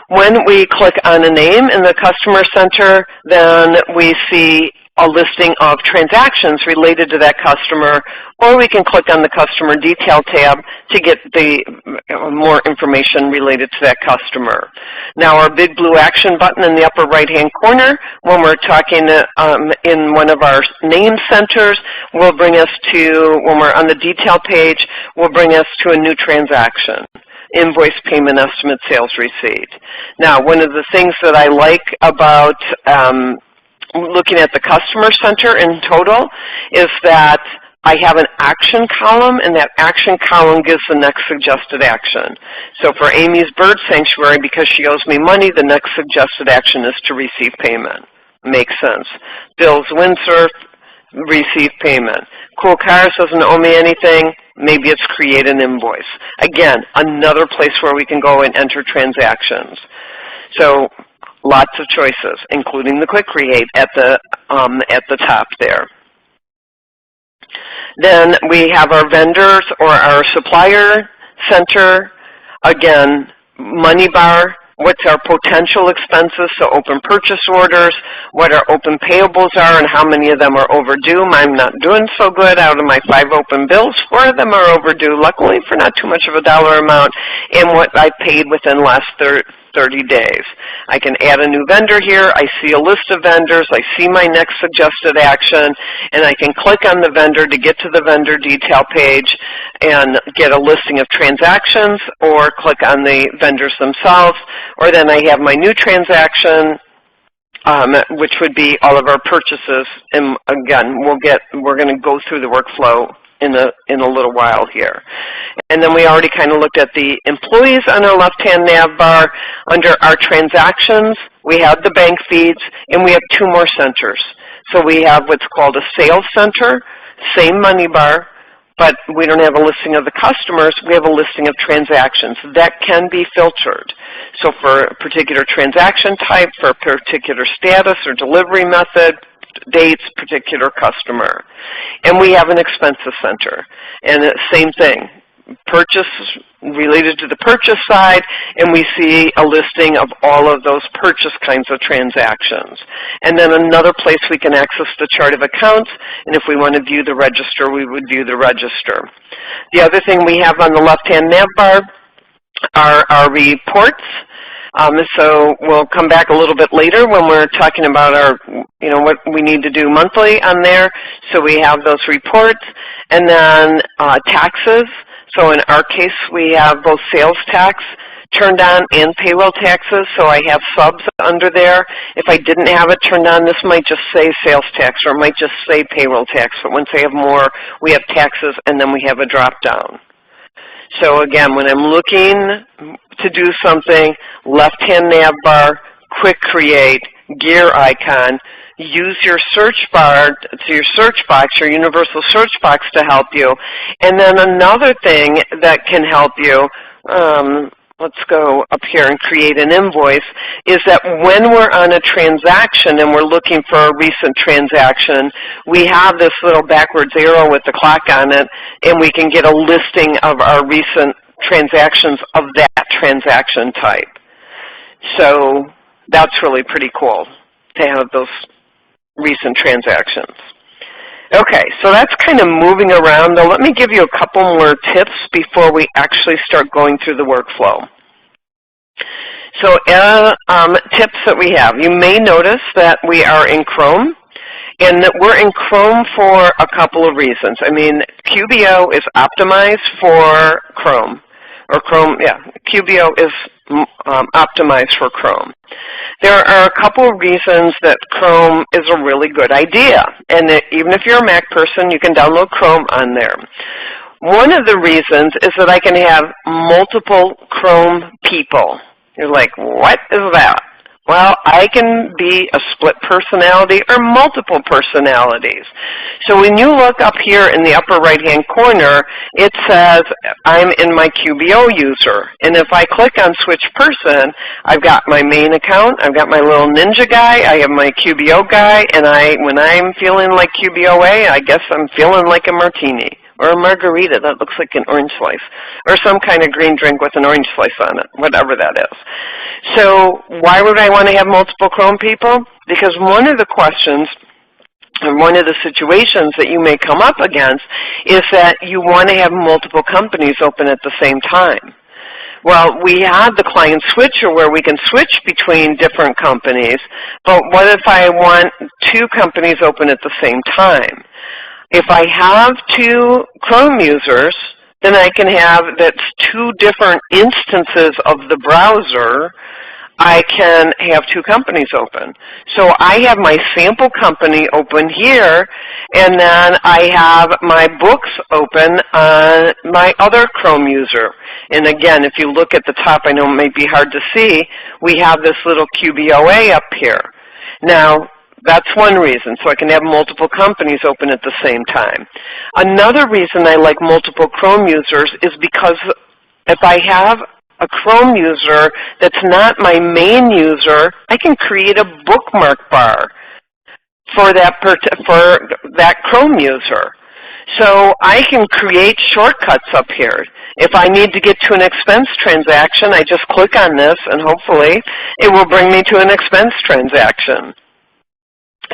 when we click on a name in the Customer Center, then we see a listing of transactions related to that customer, or we can click on the Customer Detail tab to get the more information related to that customer. Now our big blue action button in the upper right-hand corner, when we're talking in one of our name centers, will bring us to, when we're on the detail page, will bring us to a new transaction. Invoice, payment estimate, sales receipt. Now, one of the things that I like about looking at the Customer Center in total is that I have an action column, and that action column gives the next suggested action. So for Amy's Bird Sanctuary, because she owes me money, the next suggested action is to receive payment. Makes sense. Bill's Windsurf, receive payment. Cool Cars doesn't owe me anything. Maybe it's create an invoice. Again, another place where we can go and enter transactions. So lots of choices, including the Quick Create at the top there. Then we have our vendors or our supplier center. Again, money bar. What's our potential expenses, so open purchase orders, what our open payables are, and how many of them are overdue. I'm not doing so good. Out of my 5 open bills, 4 of them are overdue, luckily for not too much of a dollar amount, and what I paid within the last 30 days. I can add a new vendor here. I see a list of vendors. I see my next suggested action, and I can click on the vendor to get to the vendor detail page and get a listing of transactions, or click on the vendors themselves, or then I have my new transaction, which would be all of our purchases. And again, we're going to go through the workflow in a little while here. And then we already kind of looked at the employees on our left-hand nav bar. Under our transactions, we have the bank feeds, and we have 2 more centers. So we have what's called a sales center, same money bar, but we don't have a listing of the customers. We have a listing of transactions. That can be filtered. So for a particular transaction type, for a particular status or delivery method, dates, particular customer. And we have an expenses center. And same thing, purchase related to the purchase side, and we see a listing of all of those purchase kinds of transactions. And then another place we can access the chart of accounts, and if we want to view the register, we would view the register. The other thing we have on the left-hand nav bar are our reports. So we'll come back a little bit later when we're talking about our, what we need to do monthly on there. So we have those reports, and then taxes. So in our case, we have both sales tax turned on and payroll taxes. So I have subs under there. If I didn't have it turned on, this might just say sales tax, or it might just say payroll tax. But once I have more, we have taxes, and then we have a drop down. So again, when I'm looking to do something, left-hand nav bar, quick create, gear icon, use your search bar, to your search box, your universal search box to help you. And then another thing that can help you, let's go up here and create an invoice, is that when we're on a transaction and we're looking for a recent transaction, we have this little backwards arrow with the clock on it, and we can get a listing of our recent transactions of that transaction type. So that's really pretty cool to have those recent transactions. Okay, so that's kind of moving around. Though let me give you a couple more tips before we actually start going through the workflow. So tips that we have. You may notice that we are in Chrome, and that we're in Chrome for a couple of reasons. I mean, QBO is optimized for Chrome. Or Chrome, yeah, QBO is optimized for Chrome. There are a couple of reasons that Chrome is a really good idea. And that even if you're a Mac person, you can download Chrome on there. One of the reasons is that I can have multiple Chrome people. You're like, what is that? Well, I can be a split personality or multiple personalities. So when you look up here in the upper right-hand corner, it says I'm in my QBO user. And if I click on Switch Person, I've got my main account, I've got my little ninja guy, I have my QBO guy, and when I'm feeling like QBOA, I guess I'm feeling like a martini. Or a margarita that looks like an orange slice, or some kind of green drink with an orange slice on it, whatever that is. So why would I want to have multiple Chrome people? Because one of the questions, and one of the situations that you may come up against is that you want to have multiple companies open at the same time. Well, we have the client switcher where we can switch between different companies, but what if I want two companies open at the same time? If I have two Chrome users, then I can have that's two different instances of the browser. I can have two companies open. So I have my sample company open here, and then I have my books open on my other Chrome user. And again, if you look at the top, I know it may be hard to see, we have this little QBOA up here. Now, that's one reason, so I can have multiple companies open at the same time. Another reason I like multiple Chrome users is because if I have a Chrome user that's not my main user, I can create a bookmark bar for that Chrome user. So I can create shortcuts up here. If I need to get to an expense transaction, I just click on this, and hopefully it will bring me to an expense transaction.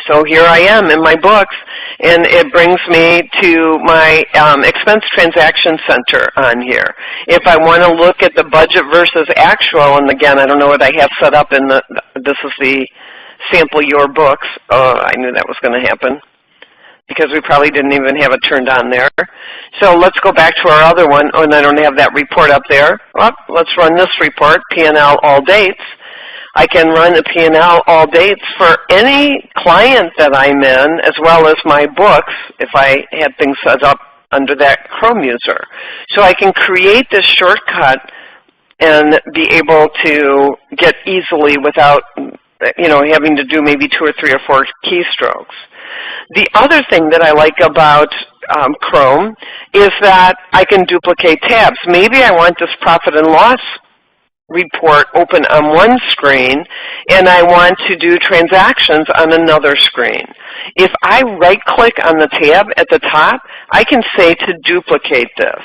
So here I am in my books, and it brings me to my expense transaction center on here. If I want to look at the budget versus actual, and again, I don't know what I have set up in this is the sample your books. Oh, I knew that was going to happen because we probably didn't even have it turned on there. So let's go back to our other one. Oh, and I don't have that report up there. Well, let's run this report, P&L all dates. I can run a P&L all dates for any client that I'm in, as well as my books, if I had things set up under that Chrome user. So I can create this shortcut and be able to get easily without, having to do maybe 2 or 3 or 4 keystrokes. The other thing that I like about Chrome is that I can duplicate tabs. Maybe I want this profit and loss report open on one screen, and I want to do transactions on another screen. If I right-click on the tab at the top, I can say to duplicate this.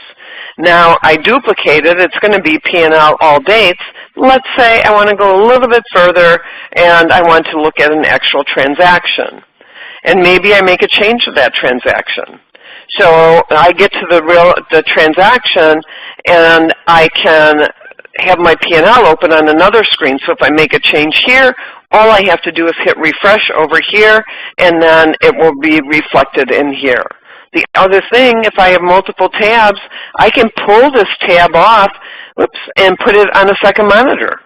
Now, I duplicate it. It's going to be P&L all dates. Let's say I want to go a little bit further, and I want to look at an actual transaction. And maybe I make a change to that transaction. So I get to the transaction, and I can have my P&L open on another screen. So if I make a change here, all I have to do is hit refresh over here, and then it will be reflected in here. The other thing, if I have multiple tabs, I can pull this tab off, and put it on a second monitor,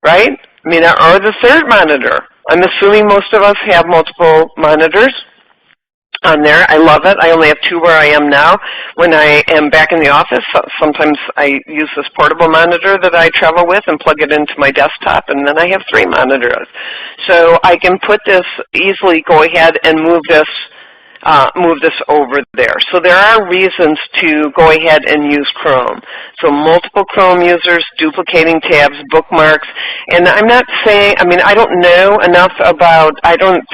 right? I mean, or the third monitor. I'm assuming most of us have multiple monitors on there. I love it. I only have 2 where I am now. When I am back in the office, sometimes I use this portable monitor that I travel with and plug it into my desktop, and then I have 3 monitors. So I can put this, easily go ahead and move this over there. So there are reasons to go ahead and use Chrome. So multiple Chrome users, duplicating tabs, bookmarks, and I'm not saying, I don't know enough about, I don't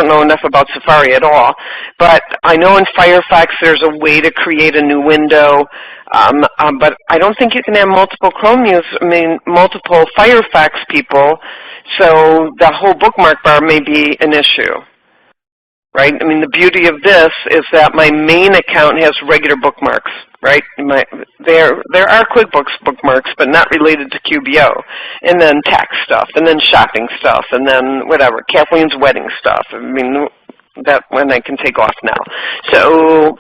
know enough about Safari at all, but I know in Firefox there's a way to create a new window, but I don't think you can have multiple multiple Firefox people, so the whole bookmark bar may be an issue. right? I mean, the beauty of this is that my main account has regular bookmarks, right? There are QuickBooks bookmarks, but not related to QBO. And then tax stuff, and then shopping stuff, and then whatever, Kathleen's wedding stuff. I mean, that one I can take off now. So,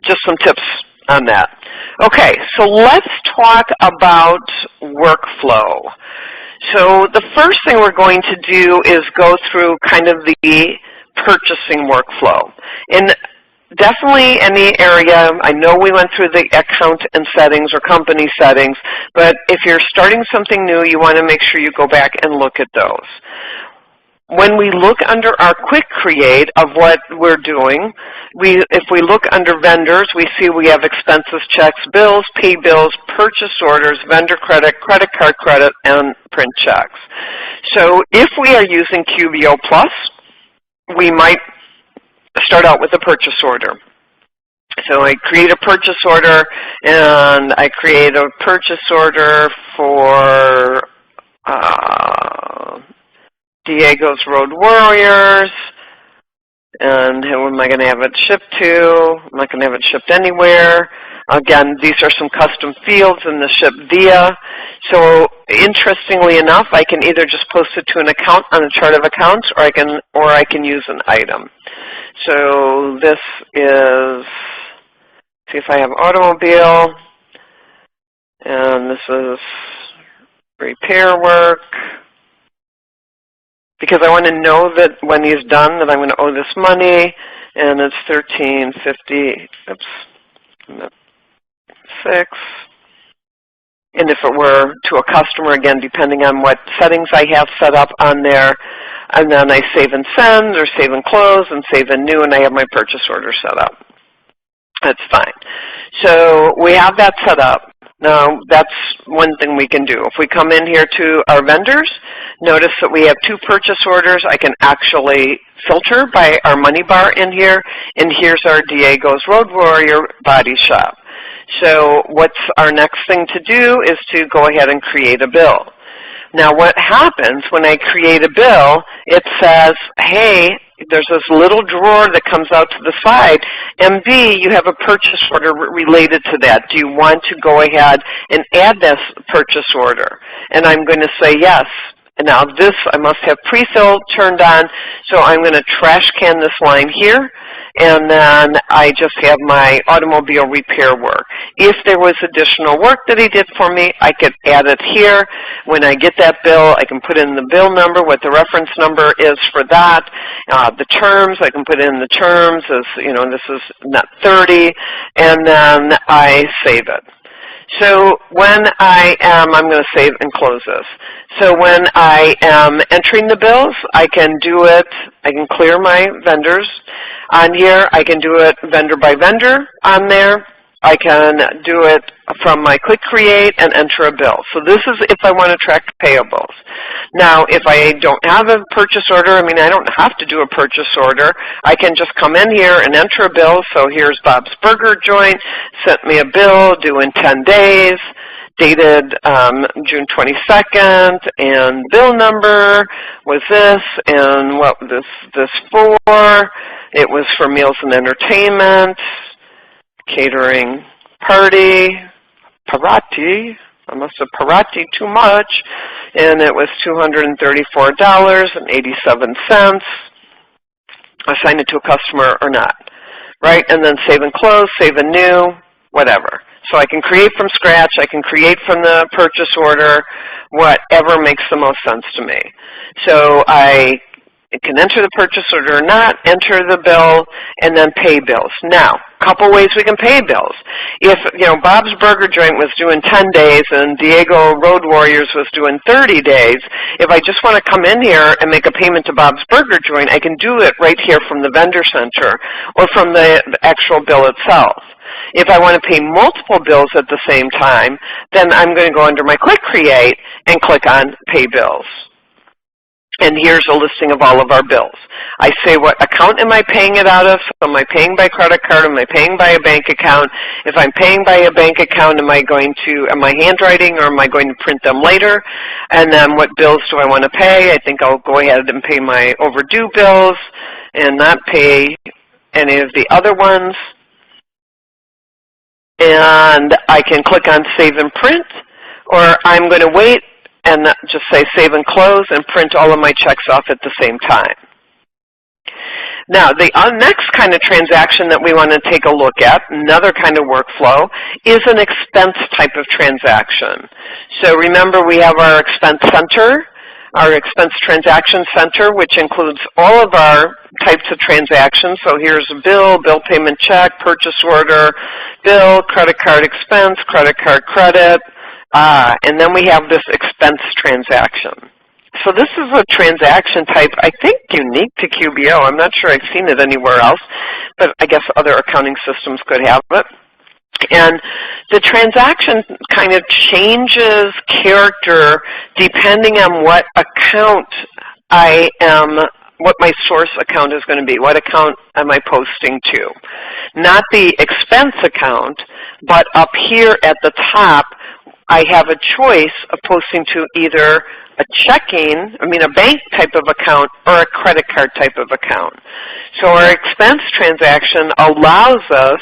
just some tips on that. Okay, so let's talk about workflow. So the first thing we're going to do is go through kind of the purchasing workflow. In definitely any area, I know we went through the account and settings or company settings, but if you're starting something new, you want to make sure you go back and look at those. When we look under our quick create of what we're doing, if we look under vendors, we see we have expenses, checks, bills, pay bills, purchase orders, vendor credit, credit card credit, and print checks. So if we are using QBO Plus, we might start out with a purchase order. So I create a purchase order, and I create a purchase order for Diego's Road Warriors, and who am I going to have it shipped to? I'm not going to have it shipped anywhere. Again, these are some custom fields in the ship via. So interestingly enough, I can either just post it to an account on a chart of accounts, or I can use an item. So this is, see if I have automobile, and this is repair work. Because I want to know that when he's done that I'm going to owe this money, and it's $13.50. Oops, 6. And if it were to a customer, again, depending on what settings I have set up on there, and then I save and send, or save and close, and save and new, and I have my purchase order set up. That's fine. So we have that set up. Now, that's one thing we can do. If we come in here to our vendors, notice that we have 2 purchase orders. I can actually filter by our money bar in here, and here's our Diego's Road Warrior body shop. So what's our next thing to do is to go ahead and create a bill. Now, what happens when I create a bill, it says, hey, there's this little drawer that comes out to the side. MB, you have a purchase order related to that. Do you want to go ahead and add this purchase order? And I'm going to say yes. And now this, I must have pre-fill turned on, so I'm going to trash can this line here, and then I just have my automobile repair work. If there was additional work that he did for me, I could add it here. When I get that bill, I can put in the bill number, what the reference number is for that. The terms, I can put in the terms as, you know, this is not 30, and then I save it. So when I'm going to save and close this. So when I am entering the bills, I can do it, I can clear my vendors on here. I can do it vendor by vendor on there. I can do it from my Quick Create and enter a bill. So this is if I want to track payables. Now, if I don't have a purchase order, I mean, I don't have to do a purchase order. I can just come in here and enter a bill. So here's Bob's Burger Joint, sent me a bill due in 10 days, dated June 22nd, and bill number was this, and what was this for? It was for meals and entertainment, catering party, parati, I must have parati too much, and it was $234.87. Assign it to a customer or not, right? And then save and close, save and new, whatever. So I can create from scratch, I can create from the purchase order, whatever makes the most sense to me. So I can enter the purchase order or not, enter the bill, and then pay bills. Now, a couple ways we can pay bills. If, you know, Bob's Burger Joint was due in 10 days and Diego Road Warriors was due in 30 days, if I just want to come in here and make a payment to Bob's Burger Joint, I can do it right here from the vendor center or from the actual bill itself. If I want to pay multiple bills at the same time, then I'm going to go under my Quick Create and click on Pay Bills. And here's a listing of all of our bills. I say, what account am I paying it out of? So am I paying by credit card? Am I paying by a bank account? If I'm paying by a bank account, am I handwriting, or am I going to print them later? And then what bills do I want to pay? I think I'll go ahead and pay my overdue bills and not pay any of the other ones. And I can click on Save and Print, or I'm going to wait and just say Save and Close and print all of my checks off at the same time. Now, the next kind of transaction that we want to take a look at, another kind of workflow, is an expense type of transaction. So remember, we have our expense center, our expense transaction center, which includes all of our types of transactions. So here's a bill, bill payment check, purchase order, bill, credit card expense, credit card credit, and then we have this expense transaction. So this is a transaction type, I think, unique to QBO. I'm not sure I've seen it anywhere else, but I guess other accounting systems could have it. And the transaction kind of changes character depending on what account what my source account is going to be. What account am I posting to? Not the expense account, but up here at the top, I have a choice of posting to either a bank type of account or a credit card type of account. So our expense transaction allows us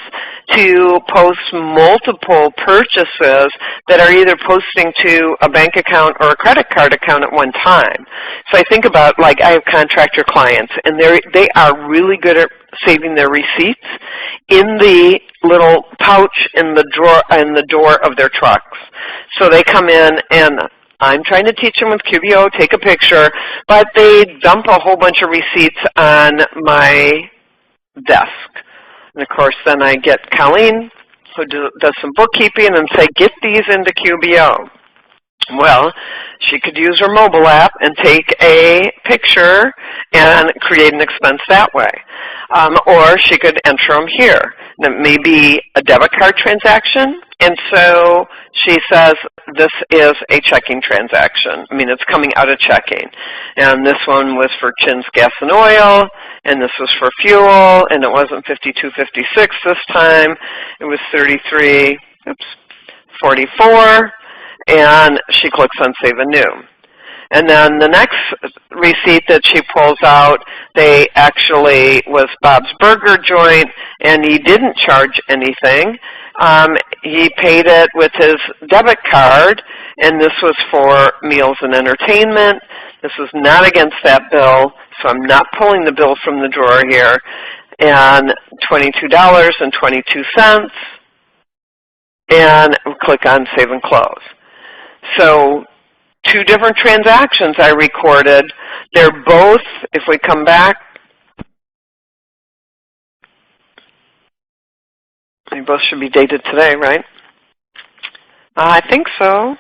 to post multiple purchases that are either posting to a bank account or a credit card account at one time. So I think about, like, I have contractor clients, and they are really good at saving their receipts in the little pouch in the door of their trucks. So they come in, and I'm trying to teach them with QBO, take a picture, but they dump a whole bunch of receipts on my desk. And of course, then I get Colleen, who does some bookkeeping, and say, get these into QBO. Well, she could use her mobile app and take a picture and create an expense that way. Or she could enter them here. That may be a debit card transaction, and so she says this is a checking transaction. It's coming out of checking. And this one was for Chin's Gas and Oil, and this was for fuel, and it wasn't $52.56 this time. It was $33.44. And she clicks on Save Anew. And then the next receipt that she pulls out, they actually was Bob's Burger Joint, and he didn't charge anything. He paid it with his debit card, and this was for meals and entertainment. This was not against that bill, so I'm not pulling the bill from the drawer here. And $22.22. And click on Save and Close. So 2 different transactions I recorded. They're both, if we come back, they both should be dated today, right? I think so,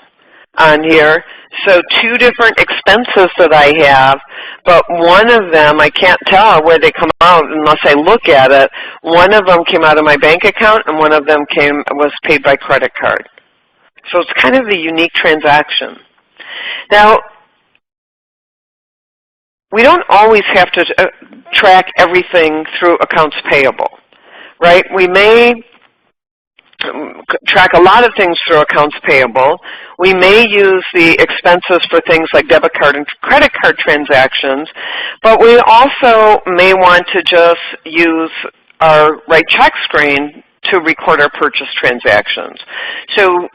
on here. So 2 different expenses that I have, but one of them, I can't tell where they come out unless I look at it. One of them came out of my bank account, and one of them was paid by credit card. So it's kind of a unique transaction. Now, we don't always have to track everything through accounts payable, right? We may track a lot of things through accounts payable. We may use the expenses for things like debit card and credit card transactions, but we also may want to just use our write check screen to record our purchase transactions. So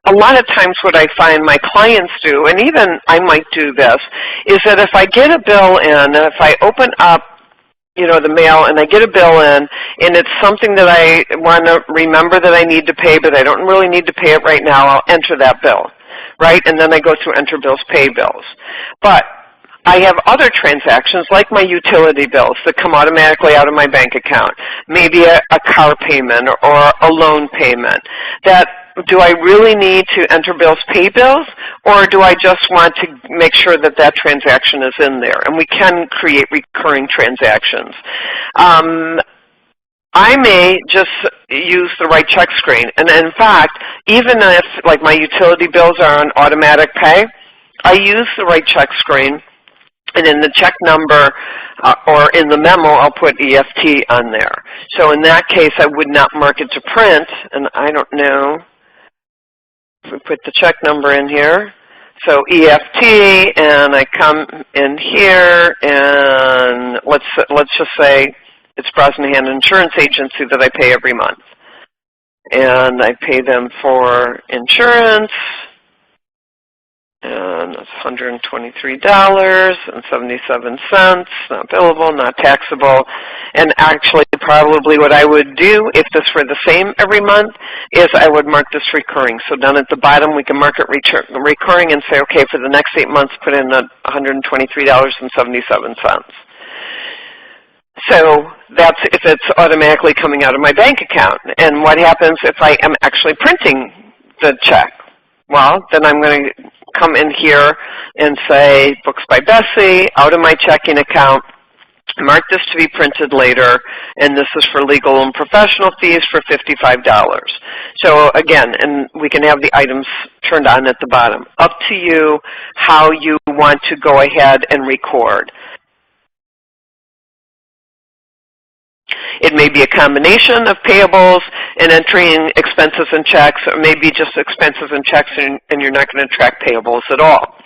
a lot of times what I find my clients do, and even I might do this, is that if I get a bill in, if I open up the mail and I get a bill in, and it's something that I want to remember that I need to pay, but I don't really need to pay it right now, I'll enter that bill, right? And then I go through Enter Bills, Pay Bills. But I have other transactions like my utility bills that come automatically out of my bank account, maybe a car payment or a loan payment. Do I really need to enter bills, pay bills, or do I just want to make sure that that transaction is in there? And we can create recurring transactions. I may just use the write check screen. And in fact, even if like my utility bills are on automatic pay, I use the write check screen And in the check number or in the memo, I'll put EFT on there. So in that case, I would not mark it to print, and I don't know if we put the check number in here. So EFT, and I come in here, and let's just say it's Brosnahan Insurance Agency that I pay every month. And I pay them for insurance, and it's $123.77, not billable, not taxable. And actually, probably what I would do, if this were the same every month, is I would mark this recurring. So down at the bottom, we can mark it recurring and say, okay, for the next 8 months, put in $123.77. So that's if it's automatically coming out of my bank account. And what happens if I am actually printing the check? Well, then I'm going to come in here and say, Books by Bessie, out of my checking account, mark this to be printed later, and this is for legal and professional fees for $55. So again, and we can have the items turned on at the bottom. Up to you how you want to go ahead and record. It may be a combination of payables and entering expenses and checks, or maybe just expenses and checks, and you're not going to track payables at all.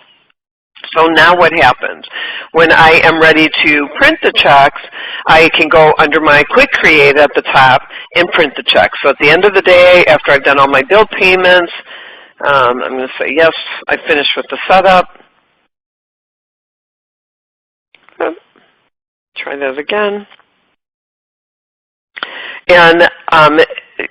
So now what happens? When I am ready to print the checks, I can go under my Quick Create at the top and print the checks. So at the end of the day, after I've done all my bill payments, I'm going to say, yes, I finished with the setup. Try that again. And,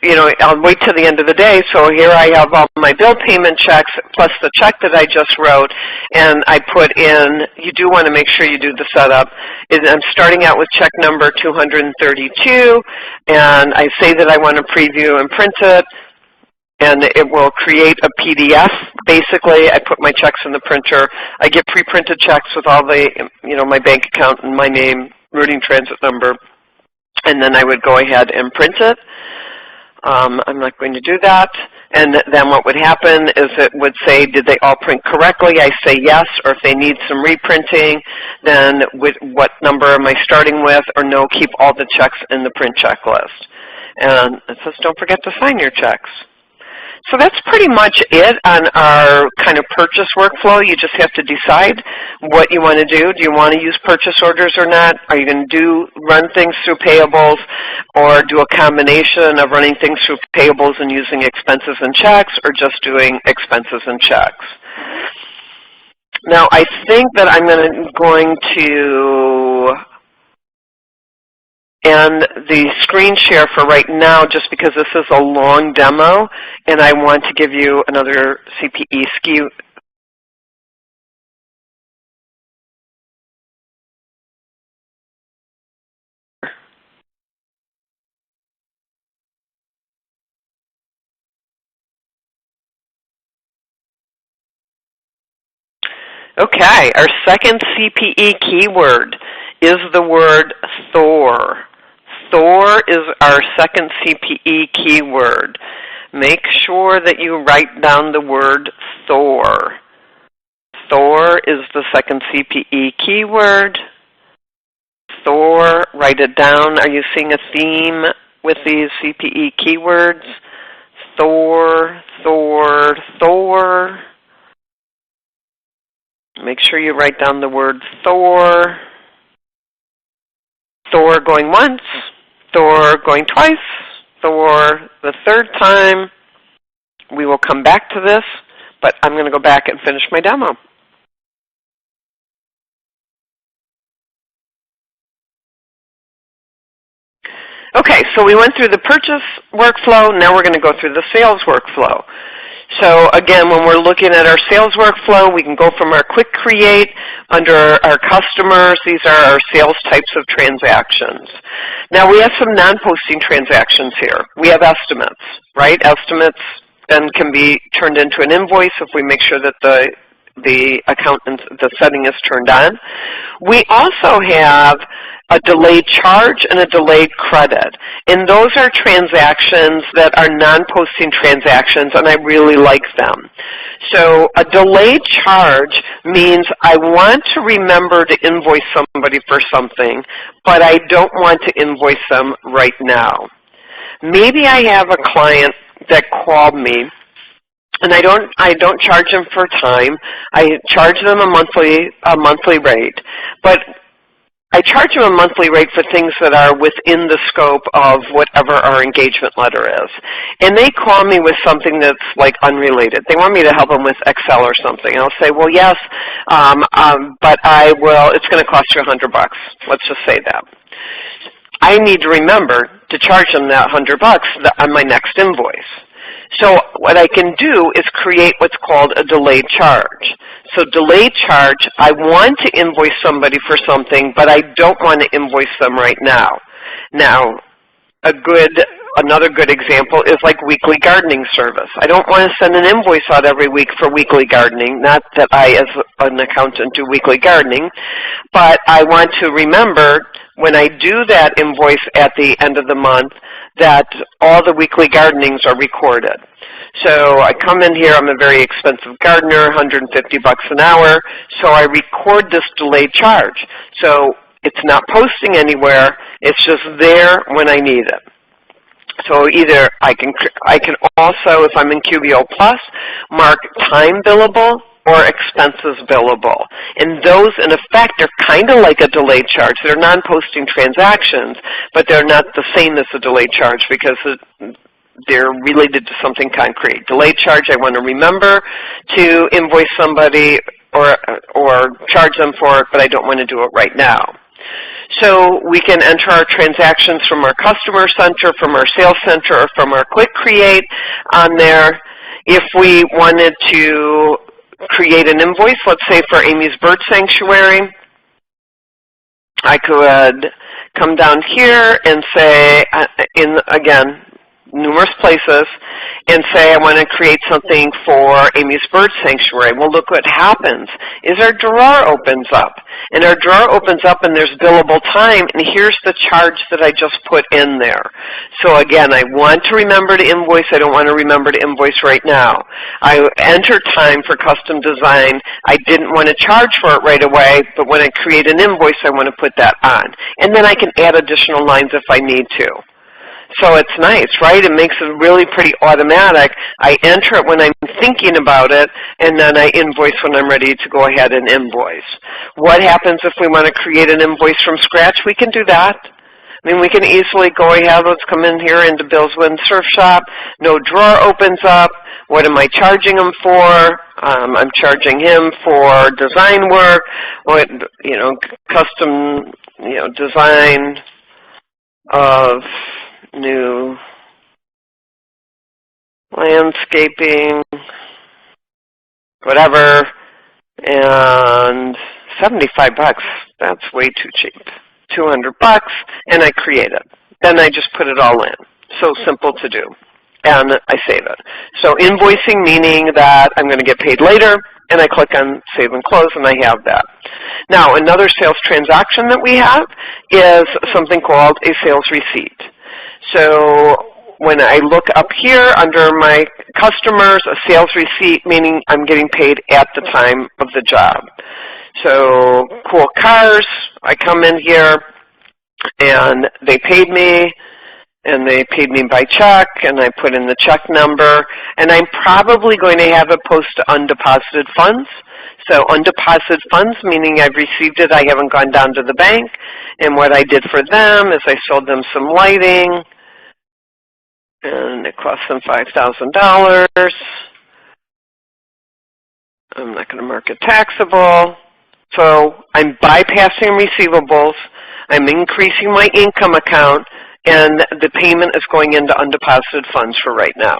you know, I'll wait till the end of the day. So here I have all my bill payment checks plus the check that I just wrote. And I put in, you do want to make sure you do the setup. I'm starting out with check number 232. And I say that I want to preview and print it. And it will create a PDF. Basically, I put my checks in the printer. I get pre-printed checks with all the, you know, my bank account and my name, routing transit number. And then I would go ahead and print it. I'm not going to do that. And then what would happen is it would say, did they all print correctly? I say yes. Or if they need some reprinting, then what number am I starting with? Or no, keep all the checks in the print checklist. And it says, don't forget to sign your checks. So that's pretty much it on our kind of purchase workflow. You just have to decide what you want to do. Do you want to use purchase orders or not? Are you going to run things through payables, or do a combination of running things through payables and using expenses and checks, or just doing expenses and checks? Now, I think that I'm going to end the screen share for right now, just because this is a long demo, and I want to give you another CPE SKU. Okay, our second CPE keyword is the word Thor. Thor is our second CPE keyword. Make sure that you write down the word Thor. Thor is the second CPE keyword. Thor, write it down. Are you seeing a theme with these CPE keywords? Thor, Thor, Thor. Make sure you write down the word Thor. Thor going once, Thor going twice, Thor the third time. We will come back to this, but I'm going to go back and finish my demo. Okay, so we went through the purchase workflow. Now we're going to go through the sales workflow. So again, when we're looking at our sales workflow, we can go from our Quick Create under our customers. These are our sales types of transactions. Now we have some non-posting transactions here. We have estimates, right? Estimates then can be turned into an invoice if we make sure that the the accountant, the setting is turned on. We also have a delayed charge and a delayed credit. And those are transactions that are non-posting transactions, and I really like them. So a delayed charge means I want to remember to invoice somebody for something, but I don't want to invoice them right now. Maybe I have a client that called me, and I don't charge them for time. I charge them a monthly rate, but I charge them a monthly rate for things that are within the scope of whatever our engagement letter is. And they call me with something that's like unrelated. They want me to help them with Excel or something. I'll say, well, yes, but it's going to cost you $100. Let's just say that. I need to remember to charge them that $100 on my next invoice. So what I can do is create what's called a delayed charge. So delayed charge, I want to invoice somebody for something, but I don't want to invoice them right now. Now, another good example is like weekly gardening service. I don't want to send an invoice out every week for weekly gardening, not that I as an accountant do weekly gardening, but I want to remember when I do that invoice at the end of the month that all the weekly gardenings are recorded. So I come in here, I'm a very expensive gardener, $150 an hour, so I record this delayed charge. So it's not posting anywhere, it's just there when I need it. So either I can also, if I'm in QBO Plus, mark time billable or expenses billable. And those, in effect, are kind of like a delayed charge. They're non-posting transactions, but they're not the same as a delayed charge because they're related to something concrete. Delayed charge, I want to remember to invoice somebody or charge them for it, but I don't want to do it right now. So we can enter our transactions from our customer center, from our sales center, or from our Quick Create on there. If we wanted to create an invoice, let's say for Amy's Bird Sanctuary, I could come down here and say, again, numerous places, and say I want to create something for Amy's Bird Sanctuary. Well, look what happens is our drawer opens up. And our drawer opens up and there's billable time, and here's the charge that I just put in there. So again, I want to remember to invoice. I don't want to remember to invoice right now. I enter time for custom design. I didn't want to charge for it right away, but when I create an invoice, I want to put that on. And then I can add additional lines if I need to. So it's nice, right? It makes it really pretty automatic. I enter it when I'm thinking about it, and then I invoice when I'm ready to go ahead and invoice. What happens if we want to create an invoice from scratch? We can do that. I mean, we can easily go ahead. Let's come in here into Bill's Wind Surf Shop. No drawer opens up. What am I charging him for? I'm charging him for design work, custom, design of new landscaping, whatever, and $75, that's way too cheap. $200, and I create it. Then I just put it all in. So simple to do. And I save it. So invoicing, meaning that I'm going to get paid later, and I click on Save and Close, and I have that. Now, another sales transaction that we have is something called a sales receipt. So when I look up here under my customers, a sales receipt, meaning I'm getting paid at the time of the job. So Cool Cars, I come in here, and they paid me, and they paid me by check, and I put in the check number, and I'm probably going to have it post to undeposited funds. So undeposited funds, meaning I've received it, I haven't gone down to the bank, and what I did for them is I sold them some lighting, and it cost them $5,000. I'm not going to mark it taxable. So I'm bypassing receivables, I'm increasing my income account, and the payment is going into undeposited funds for right now.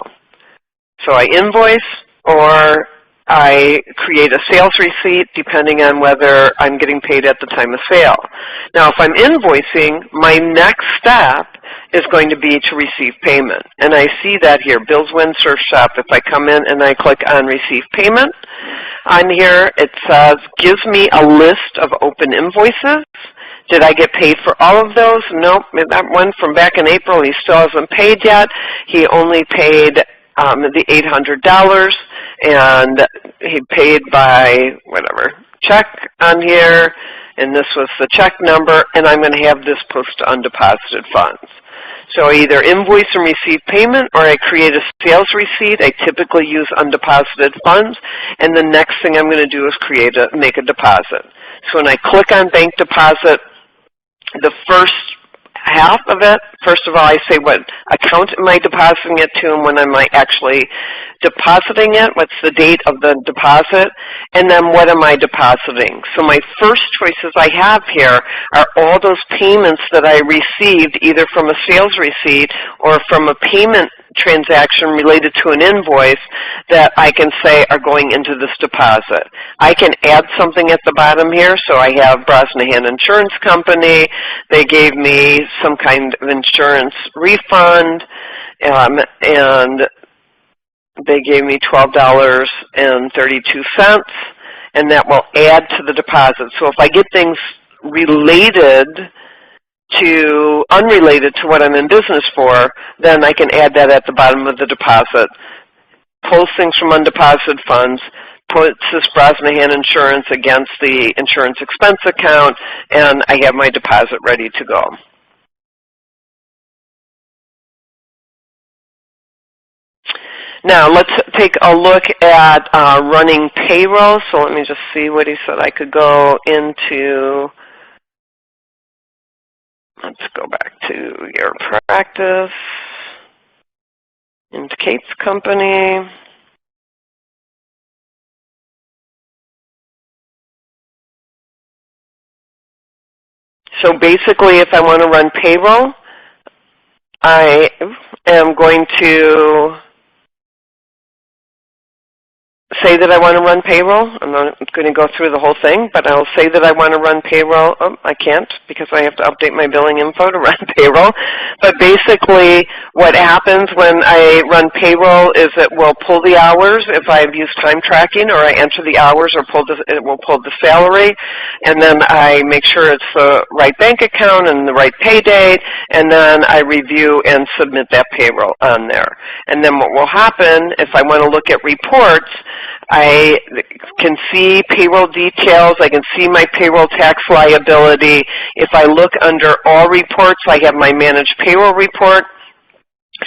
So I invoice, or I create a sales receipt depending on whether I'm getting paid at the time of sale. Now, if I'm invoicing, my next step is going to be to receive payment. And I see that here, Bills, Win, Surf Shop. If I come in and I click on Receive Payment, on here it says, gives me a list of open invoices. Did I get paid for all of those? Nope. That one from back in April, he still hasn't paid yet. He only paid the $800, and he paid by whatever check on here, and this was the check number, and I'm going to have this post to undeposited funds. So I either invoice and receive payment, or I create a sales receipt. I typically use undeposited funds, and the next thing I'm going to do is make a deposit. So when I click on bank deposit, the first half of it, first of all, I say what account am I depositing it to and when am I actually depositing it, what's the date of the deposit, and then what am I depositing. So my first choices I have here are all those payments that I received either from a sales receipt or from a payment transaction related to an invoice that I can say are going into this deposit. I can add something at the bottom here. So I have Brosnahan Insurance Company. They gave me some kind of insurance refund, and they gave me $12.32, and that will add to the deposit. So if I get things unrelated to what I'm in business for, then I can add that at the bottom of the deposit. Pulls things from undeposited funds, puts this Brosnahan Insurance against the insurance expense account, and I have my deposit ready to go. Now let's take a look at running payroll. So let me just see what he said I could go into. Let's go back to your practice, into Kate's company. So basically, if I want to run payroll, I am going to say that I want to run payroll. I'm not going to go through the whole thing, but I'll say that I want to run payroll. Oh, I can't because I have to update my billing info to run payroll. But basically what happens when I run payroll is it will pull the hours if I've used time tracking, or I enter the hours, or it will pull the salary, and then I make sure it's the right bank account and the right pay date, and then I review and submit that payroll on there. And then what will happen if I want to look at reports, I can see payroll details. I can see my payroll tax liability. If I look under all reports, I have my managed payroll report.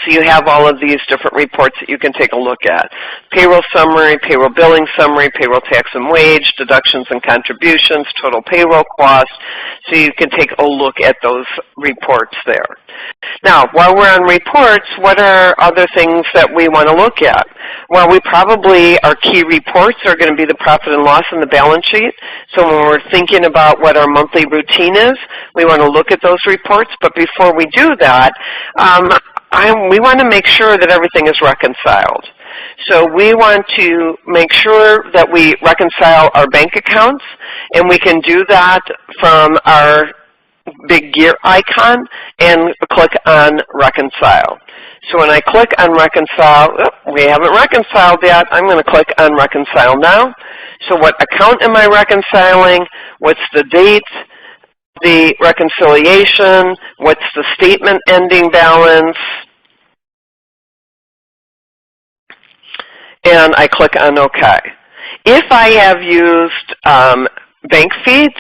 So you have all of these different reports that you can take a look at. Payroll summary, payroll billing summary, payroll tax and wage, deductions and contributions, total payroll cost. So you can take a look at those reports there. Now, while we're on reports, what are other things that we want to look at? Well, our key reports are going to be the profit and loss and the balance sheet. So when we're thinking about what our monthly routine is, we want to look at those reports. But before we do that, we want to make sure that everything is reconciled. So we want to make sure that we reconcile our bank accounts, and we can do that from our big gear icon and click on Reconcile. So when I click on Reconcile, we haven't reconciled yet. I'm going to click on Reconcile now. So what account am I reconciling? What's the date? The reconciliation, what's the statement ending balance, and I click on OK. If I have used bank feeds,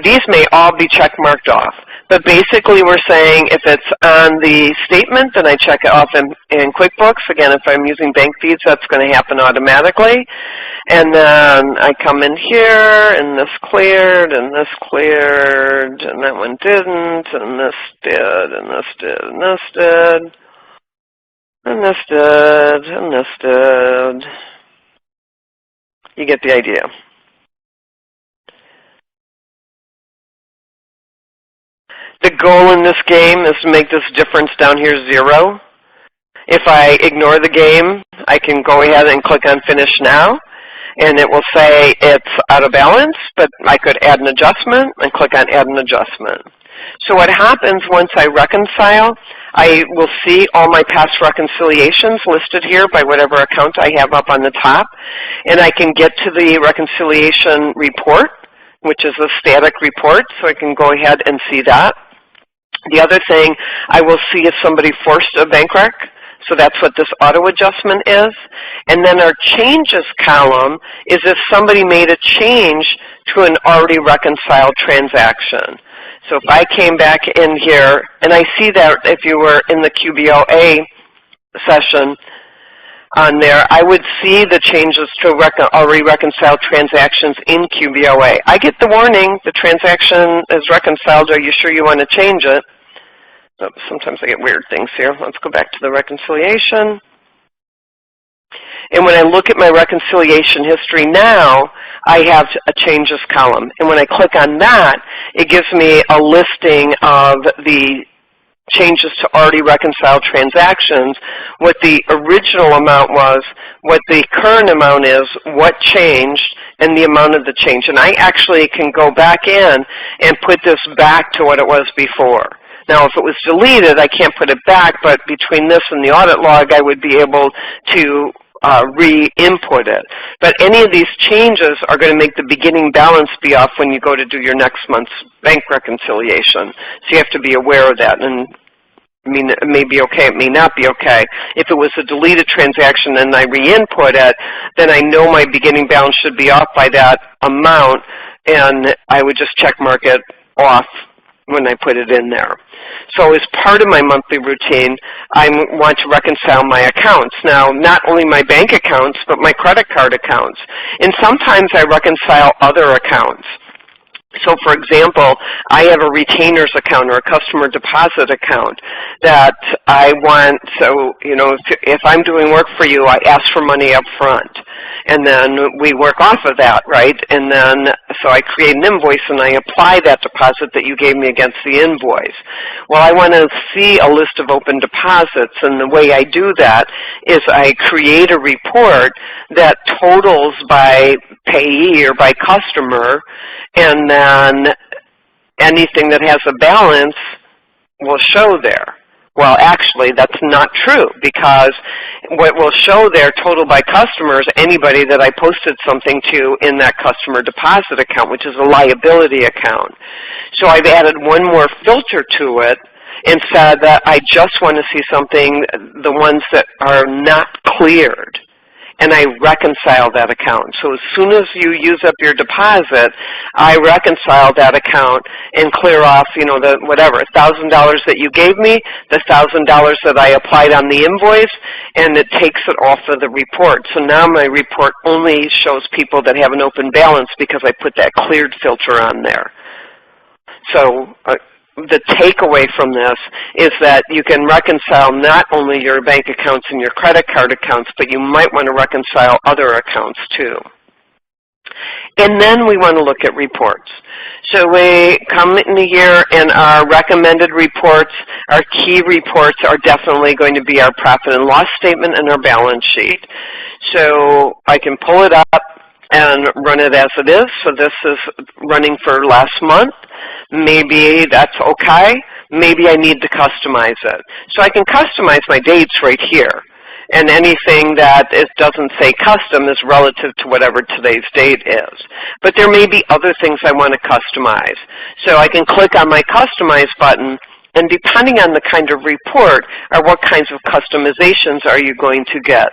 these may all be check marked off. But basically we're saying if it's on the statement, then I check it off in QuickBooks. Again, if I'm using bank feeds, that's going to happen automatically. And then I come in here, and this cleared, and this cleared, and that one didn't, and this did, and this did, and this did, and this did, and this did. You get the idea. The goal in this game is to make this difference down here 0. If I ignore the game, I can go ahead and click on Finish Now. and it will say it's out of balance, but I could add an adjustment and click on Add an Adjustment. So what happens once I reconcile, I will see all my past reconciliations listed here by whatever account I have up on the top, and I can get to the reconciliation report, which is a static report, so I can go ahead and see that. The other thing, I will see if somebody forced a bank rec, so that's what this auto adjustment is. And then our changes column is if somebody made a change to an already reconciled transaction. So if I came back in here, and I see that if you were in the QBOA session on there, I would see the changes to already reconciled transactions in QBOA. I get the warning, the transaction is reconciled, are you sure you want to change it? Sometimes I get weird things here. Let's go back to the reconciliation. And when I look at my reconciliation history now, I have a changes column. And when I click on that, it gives me a listing of the changes to already reconciled transactions, what the original amount was, what the current amount is, what changed, and the amount of the change. And I actually can go back in and put this back to what it was before. Now, if it was deleted, I can't put it back, but between this and the audit log, I would be able to re-input it. But any of these changes are going to make the beginning balance be off when you go to do your next month's bank reconciliation. So you have to be aware of that. And I mean, it may be okay, it may not be okay. If it was a deleted transaction and I re-input it, then I know my beginning balance should be off by that amount, and I would just check mark it off when I put it in there. So as part of my monthly routine, I want to reconcile my accounts. Now, not only my bank accounts, but my credit card accounts. And sometimes I reconcile other accounts. So, for example, I have a retainers account or a customer deposit account that I want. So, you know, if I'm doing work for you, I ask for money up front, and then we work off of that, right? And then, so I create an invoice and I apply that deposit that you gave me against the invoice. Well, I want to see a list of open deposits, and the way I do that is I create a report that totals by payee or by customer, and then anything that has a balance will show there. Well, actually, that's not true, because what will show there, total by customers, anybody that I posted something to in that customer deposit account, which is a liability account. So I've added one more filter to it and said that I just want to see something, the ones that are not cleared. And I reconcile that account. So as soon as you use up your deposit, I reconcile that account and clear off, you know, the whatever, $1,000 that you gave me, the $1,000 that I applied on the invoice, and it takes it off of the report. So now my report only shows people that have an open balance because I put that cleared filter on there. So the takeaway from this is that you can reconcile not only your bank accounts and your credit card accounts, but you might want to reconcile other accounts too. And then we want to look at reports. So we come in here, and our recommended reports, our key reports are definitely going to be our profit and loss statement and our balance sheet. So I can pull it up and run it as it is. So this is running for last month. Maybe that's okay. Maybe I need to customize it. So I can customize my dates right here. And anything that doesn't say custom is relative to whatever today's date is. But there may be other things I want to customize. So I can click on my Customize button, and depending on the kind of report or what kinds of customizations are you going to get.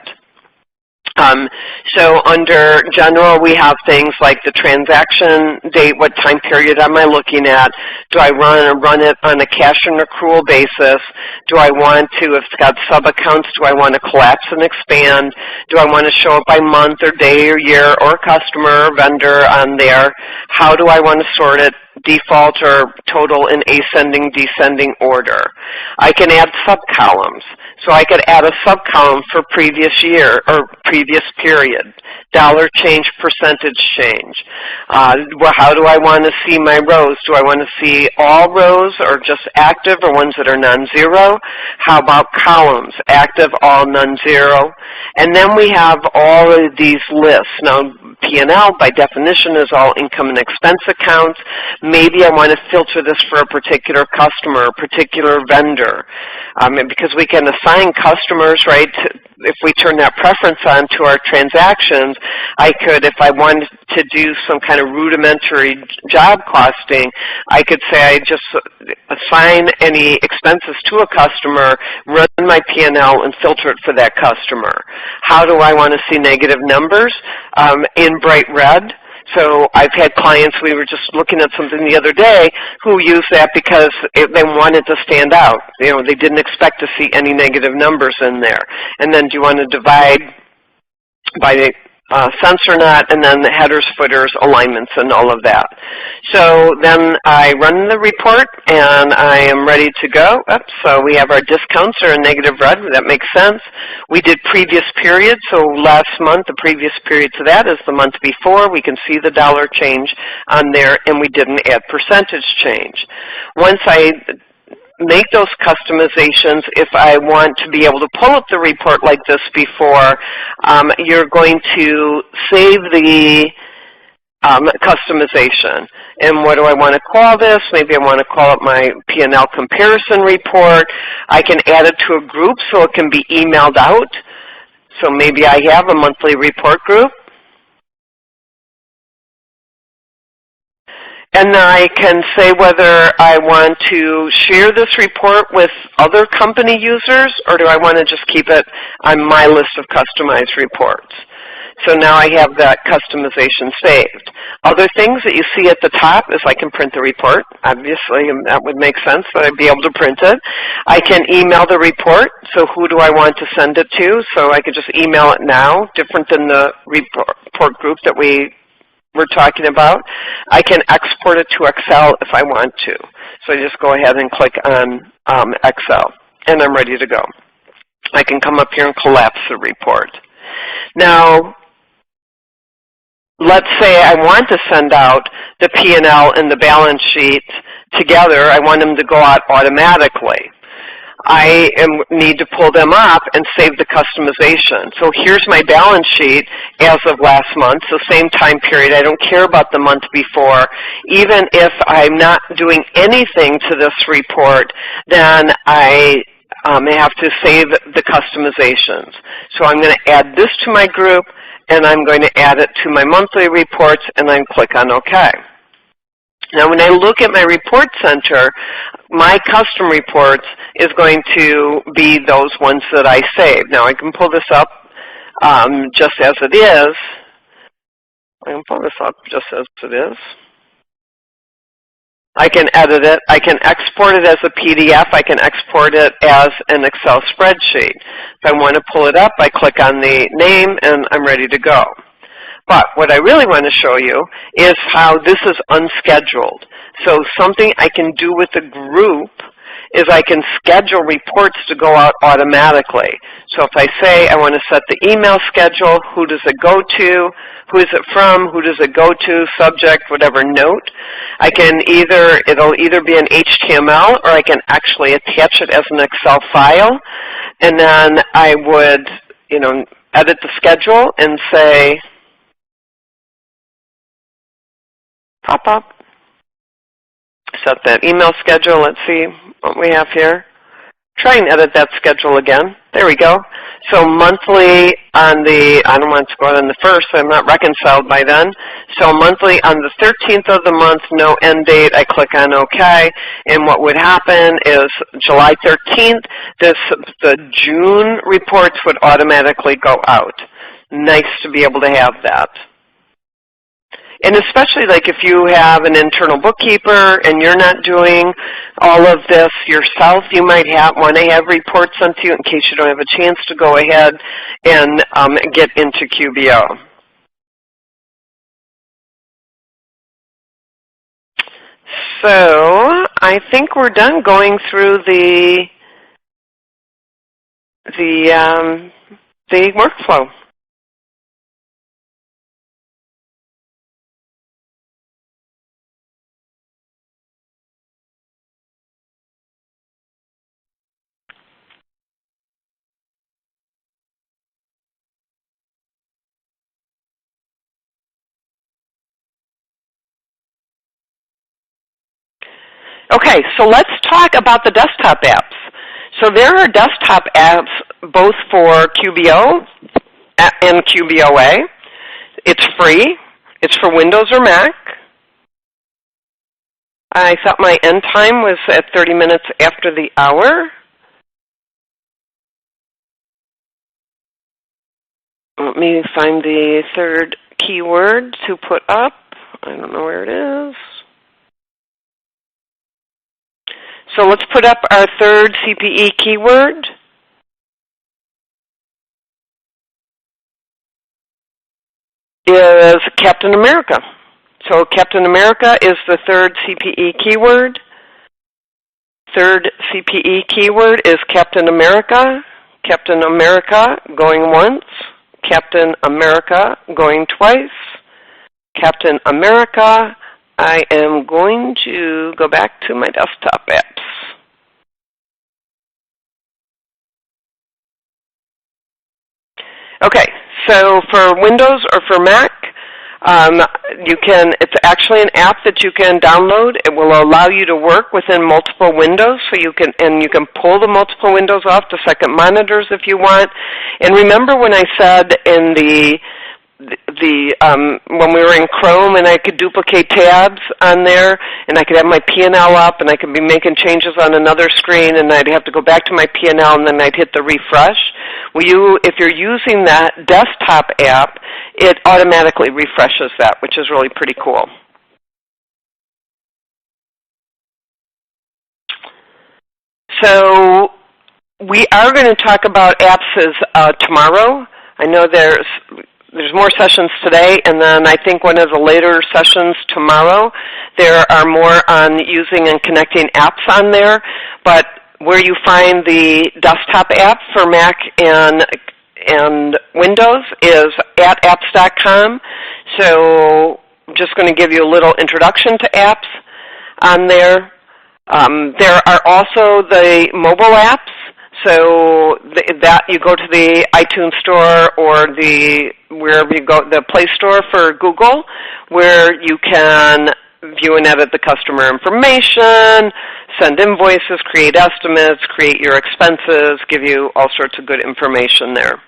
So under general, we have things like the transaction date, what time period am I looking at? Do I run it on a cash and accrual basis? Do I want to, if it's got sub-accounts, do I want to collapse and expand? Do I want to show it by month or day or year or customer or vendor on there? How do I want to sort it? Default or total in ascending, descending order. I can add subcolumns. So I could add a subcolumn for previous year or previous period, dollar change, percentage change. Well, how do I want to see my rows? Do I want to see all rows or just active or ones that are non-zero? How about columns, active, all, non-zero? And then we have all of these lists. Now, P&L by definition is all income and expense accounts. Maybe I want to filter this for a particular customer, a particular vendor, because we can assign customers, right? If we turn that preference on to our transactions, I could, if I wanted to do some kind of rudimentary job costing, I could say I just assign any expenses to a customer, run my P&L, and filter it for that customer. How do I want to see negative numbers? In bright red. So I've had clients, we were just looking at something the other day, who use that because they wanted to stand out. You know, they didn't expect to see any negative numbers in there. And then do you want to divide by the cents or not, and then the headers, footers, alignments, and all of that. So then I run the report, and I am ready to go. Oops, so we have our discounts are in negative red. That makes sense. We did previous periods, so last month, the previous period to that is the month before. We can see the dollar change on there, and we didn't add percentage change. Once I make those customizations, if I want to be able to pull up the report like this before, you're going to save the customization. And what do I want to call this? Maybe I want to call it my P&L comparison report. I can add it to a group so it can be emailed out. So maybe I have a monthly report group. And I can say whether I want to share this report with other company users, or do I want to just keep it on my list of customized reports. So now I have that customization saved. Other things that you see at the top is I can print the report. Obviously, that would make sense that I'd be able to print it. I can email the report. So who do I want to send it to? So I could just email it now, different than the report group that we're talking about. I can export it to Excel if I want to. So I just go ahead and click on Excel, and I'm ready to go. I can come up here and collapse the report. Now, let's say I want to send out the P&L and the balance sheet together. I want them to go out automatically. I need to pull them up and save the customization. So here's my balance sheet as of last month, so same time period. I don't care about the month before. Even if I'm not doing anything to this report, then I have to save the customizations. So I'm going to add this to my group, and I'm going to add it to my monthly reports, and then click on OK. Now, when I look at my report center, my custom reports is going to be those ones that I saved. Now, I can pull this up just as it is. I can pull this up just as it is. I can edit it. I can export it as a PDF. I can export it as an Excel spreadsheet. If I want to pull it up, I click on the name, and I'm ready to go. But what I really want to show you is how this is unscheduled. So something I can do with a group is I can schedule reports to go out automatically. So if I say I want to set the email schedule, who does it go to, who is it from, who does it go to, subject, whatever note, I can it'll either be an HTML or I can actually attach it as an Excel file. And then I would, edit the schedule and say, pop up. Set that email schedule. Let's see what we have here. Try and edit that schedule again. There we go. So monthly on the, I don't want to go out on the 1st, I'm not reconciled by then. So monthly on the 13th of the month, no end date, I click on OK. And what would happen is July 13th, the June reports would automatically go out. Nice to be able to have that. And especially like if you have an internal bookkeeper and you're not doing all of this yourself, you might want to have reports sent to you in case you don't have a chance to go ahead and get into QBO. So I think we're done going through the workflow. Okay, so let's talk about the desktop apps. So there are desktop apps both for QBO and QBOA. It's free. It's for Windows or Mac. I thought my end time was at 30 minutes after the hour. Let me find the third keyword to put up. I don't know where it is. So let's put up our third CPE keyword. Is Captain America. So Captain America is the third CPE keyword. Third CPE keyword is Captain America. Captain America going once. Captain America going twice. Captain America. I am going to go back to my desktop apps. Okay, so for Windows or for Mac, it's actually an app that you can download. It will allow you to work within multiple windows, so you can pull the multiple windows off to second monitors if you want. And remember when I said in when we were in Chrome and I could duplicate tabs on there and I could have my P&L up and I could be making changes on another screen and I'd have to go back to my P&L and then I'd hit the refresh. If you're using that desktop app, it automatically refreshes that, which is really pretty cool. So we are going to talk about apps tomorrow. I know there's more sessions today, and then I think one of the later sessions tomorrow, there are more on using and connecting apps on there. But where you find the desktop app for Mac and Windows is at apps.com. So I'm just going to give you a little introduction to apps on there. There are also the mobile apps. So that you go to the iTunes Store or wherever you go, the Play Store for Google, where you can view and edit the customer information, send invoices, create estimates, create your expenses, give you all sorts of good information there.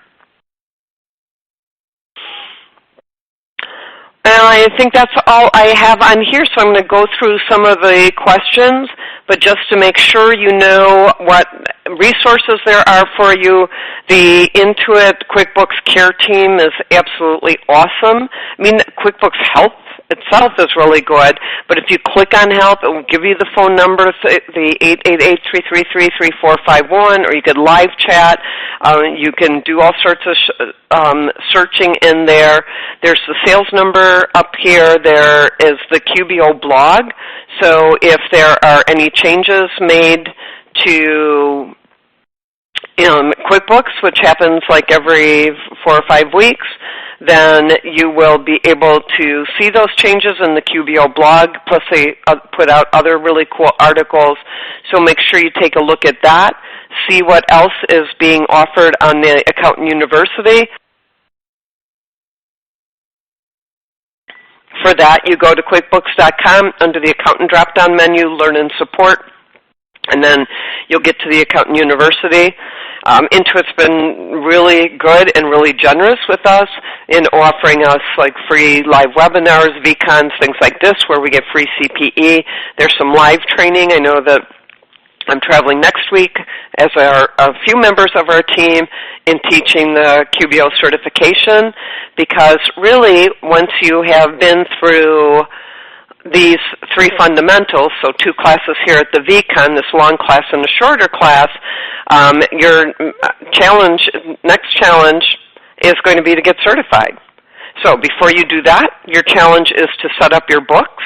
And I think that's all I have on here, so I'm going to go through some of the questions, but just to make sure you know what resources there are for you, the Intuit QuickBooks Care Team is absolutely awesome. I mean, QuickBooks Help itself is really good, but if you click on Help, it will give you the phone number, the 888-333-3451, or you could live chat. You can do all sorts of searching in there. There's the sales number up here. There is the QBO blog. So if there are any changes made to QuickBooks, which happens like every 4 or 5 weeks, then you will be able to see those changes in the QBO blog, plus they put out other really cool articles. So make sure you take a look at that, see what else is being offered on the Accountant University. For that, you go to QuickBooks.com under the Accountant drop-down menu, Learn and Support, and then you'll get to the Accountant University. Intuit's been really good and really generous with us in offering us like free live webinars, VCons, things like this, where we get free CPE. There's some live training. I know that I'm traveling next week as a few members of our team in teaching the QBO certification, because really once you have been through these 3 fundamentals, so 2 classes here at the VCon, this long class and a shorter class, your next challenge is going to be to get certified. So before you do that, your challenge is to set up your books.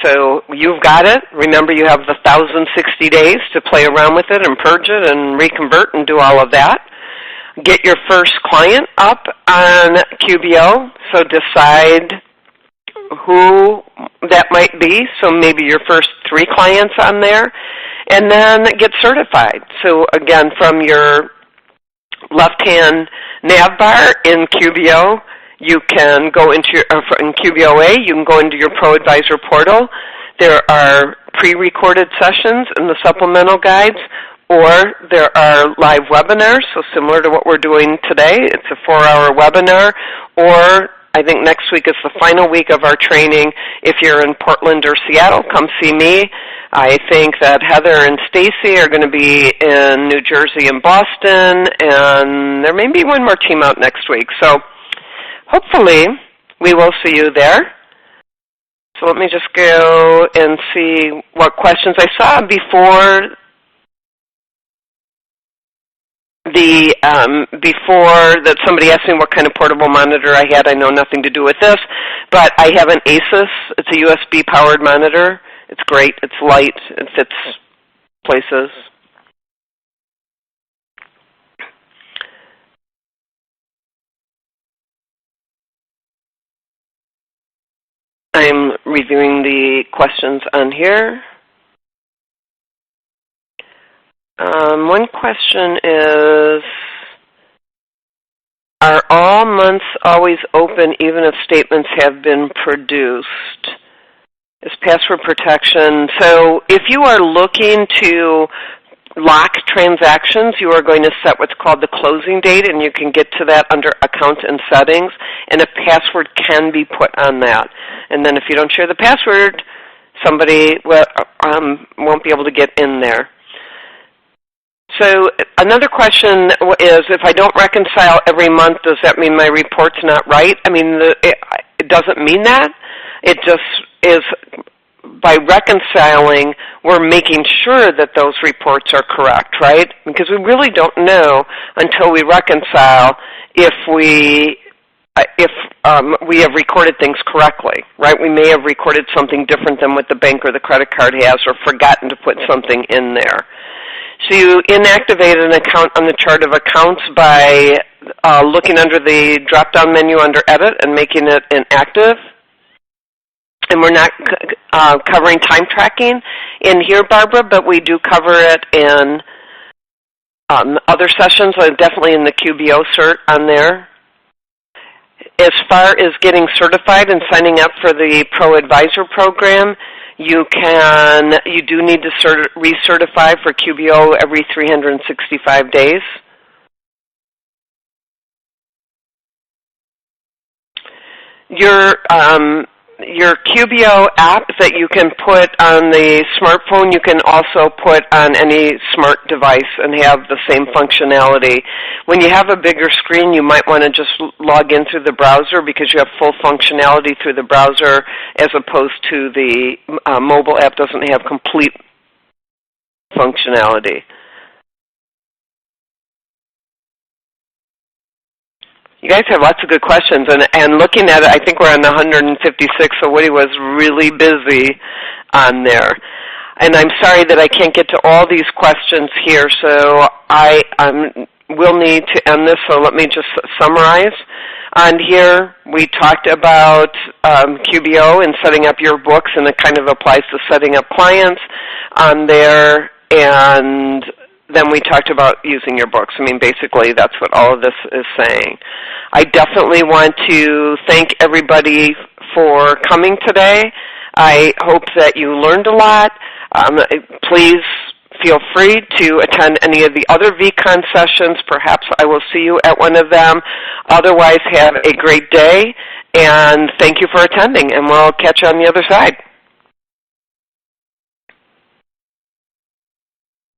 So you've got it. Remember, you have the 1,060 days to play around with it and purge it and reconvert and do all of that. Get your first client up on QBO, so decide who that might be, so maybe your first 3 clients on there, and then get certified. So again, from your left-hand nav bar in QBO, you can go into in QBOA, you can go into your Pro Advisor portal. There are pre-recorded sessions in the supplemental guides, or there are live webinars, so similar to what we're doing today. It's a 4-hour webinar, or I think next week is the final week of our training. If you're in Portland or Seattle, come see me. I think that Heather and Stacy are going to be in New Jersey and Boston, and there may be one more team out next week. So hopefully we will see you there. So let me just go and see what questions I saw before that somebody asked me what kind of portable monitor I had. I know nothing to do with this, but I have an Asus. It's a USB-powered monitor. It's great. It's light. It fits places. I'm reviewing the questions on here. One question is, are all months always open even if statements have been produced? Is password protection, so if you are looking to lock transactions, you are going to set what's called the closing date, and you can get to that under Account and Settings, and a password can be put on that. And then if you don't share the password, somebody won't be able to get in there. So another question is, if I don't reconcile every month, does that mean my report's not right? I mean, it doesn't mean that. It just is, by reconciling, we're making sure that those reports are correct, right? Because we really don't know until we reconcile if we have recorded things correctly, right? We may have recorded something different than what the bank or the credit card has, or forgotten to put something in there. So you inactivate an account on the chart of accounts by looking under the drop-down menu under Edit and making it inactive. And we're not covering time tracking in here, Barbara, but we do cover it in other sessions, definitely in the QBO cert on there. As far as getting certified and signing up for the Pro Advisor program, you do need to recertify for QBO every 365 days. Your QBO app that you can put on the smartphone, you can also put on any smart device and have the same functionality. When you have a bigger screen, you might want to just log in through the browser because you have full functionality through the browser, as opposed to the mobile app doesn't have complete functionality. You guys have lots of good questions, and looking at it, I think we're on 156, so Woody was really busy on there. And I'm sorry that I can't get to all these questions here, so I will need to end this, so let me just summarize. On here, we talked about QBO and setting up your books, and it kind of applies to setting up clients on there, and then we talked about using your books. I mean, basically, that's what all of this is saying. I definitely want to thank everybody for coming today. I hope that you learned a lot. Please feel free to attend any of the other VCon sessions. Perhaps I will see you at one of them. Otherwise, have a great day, and thank you for attending, and we'll catch you on the other side.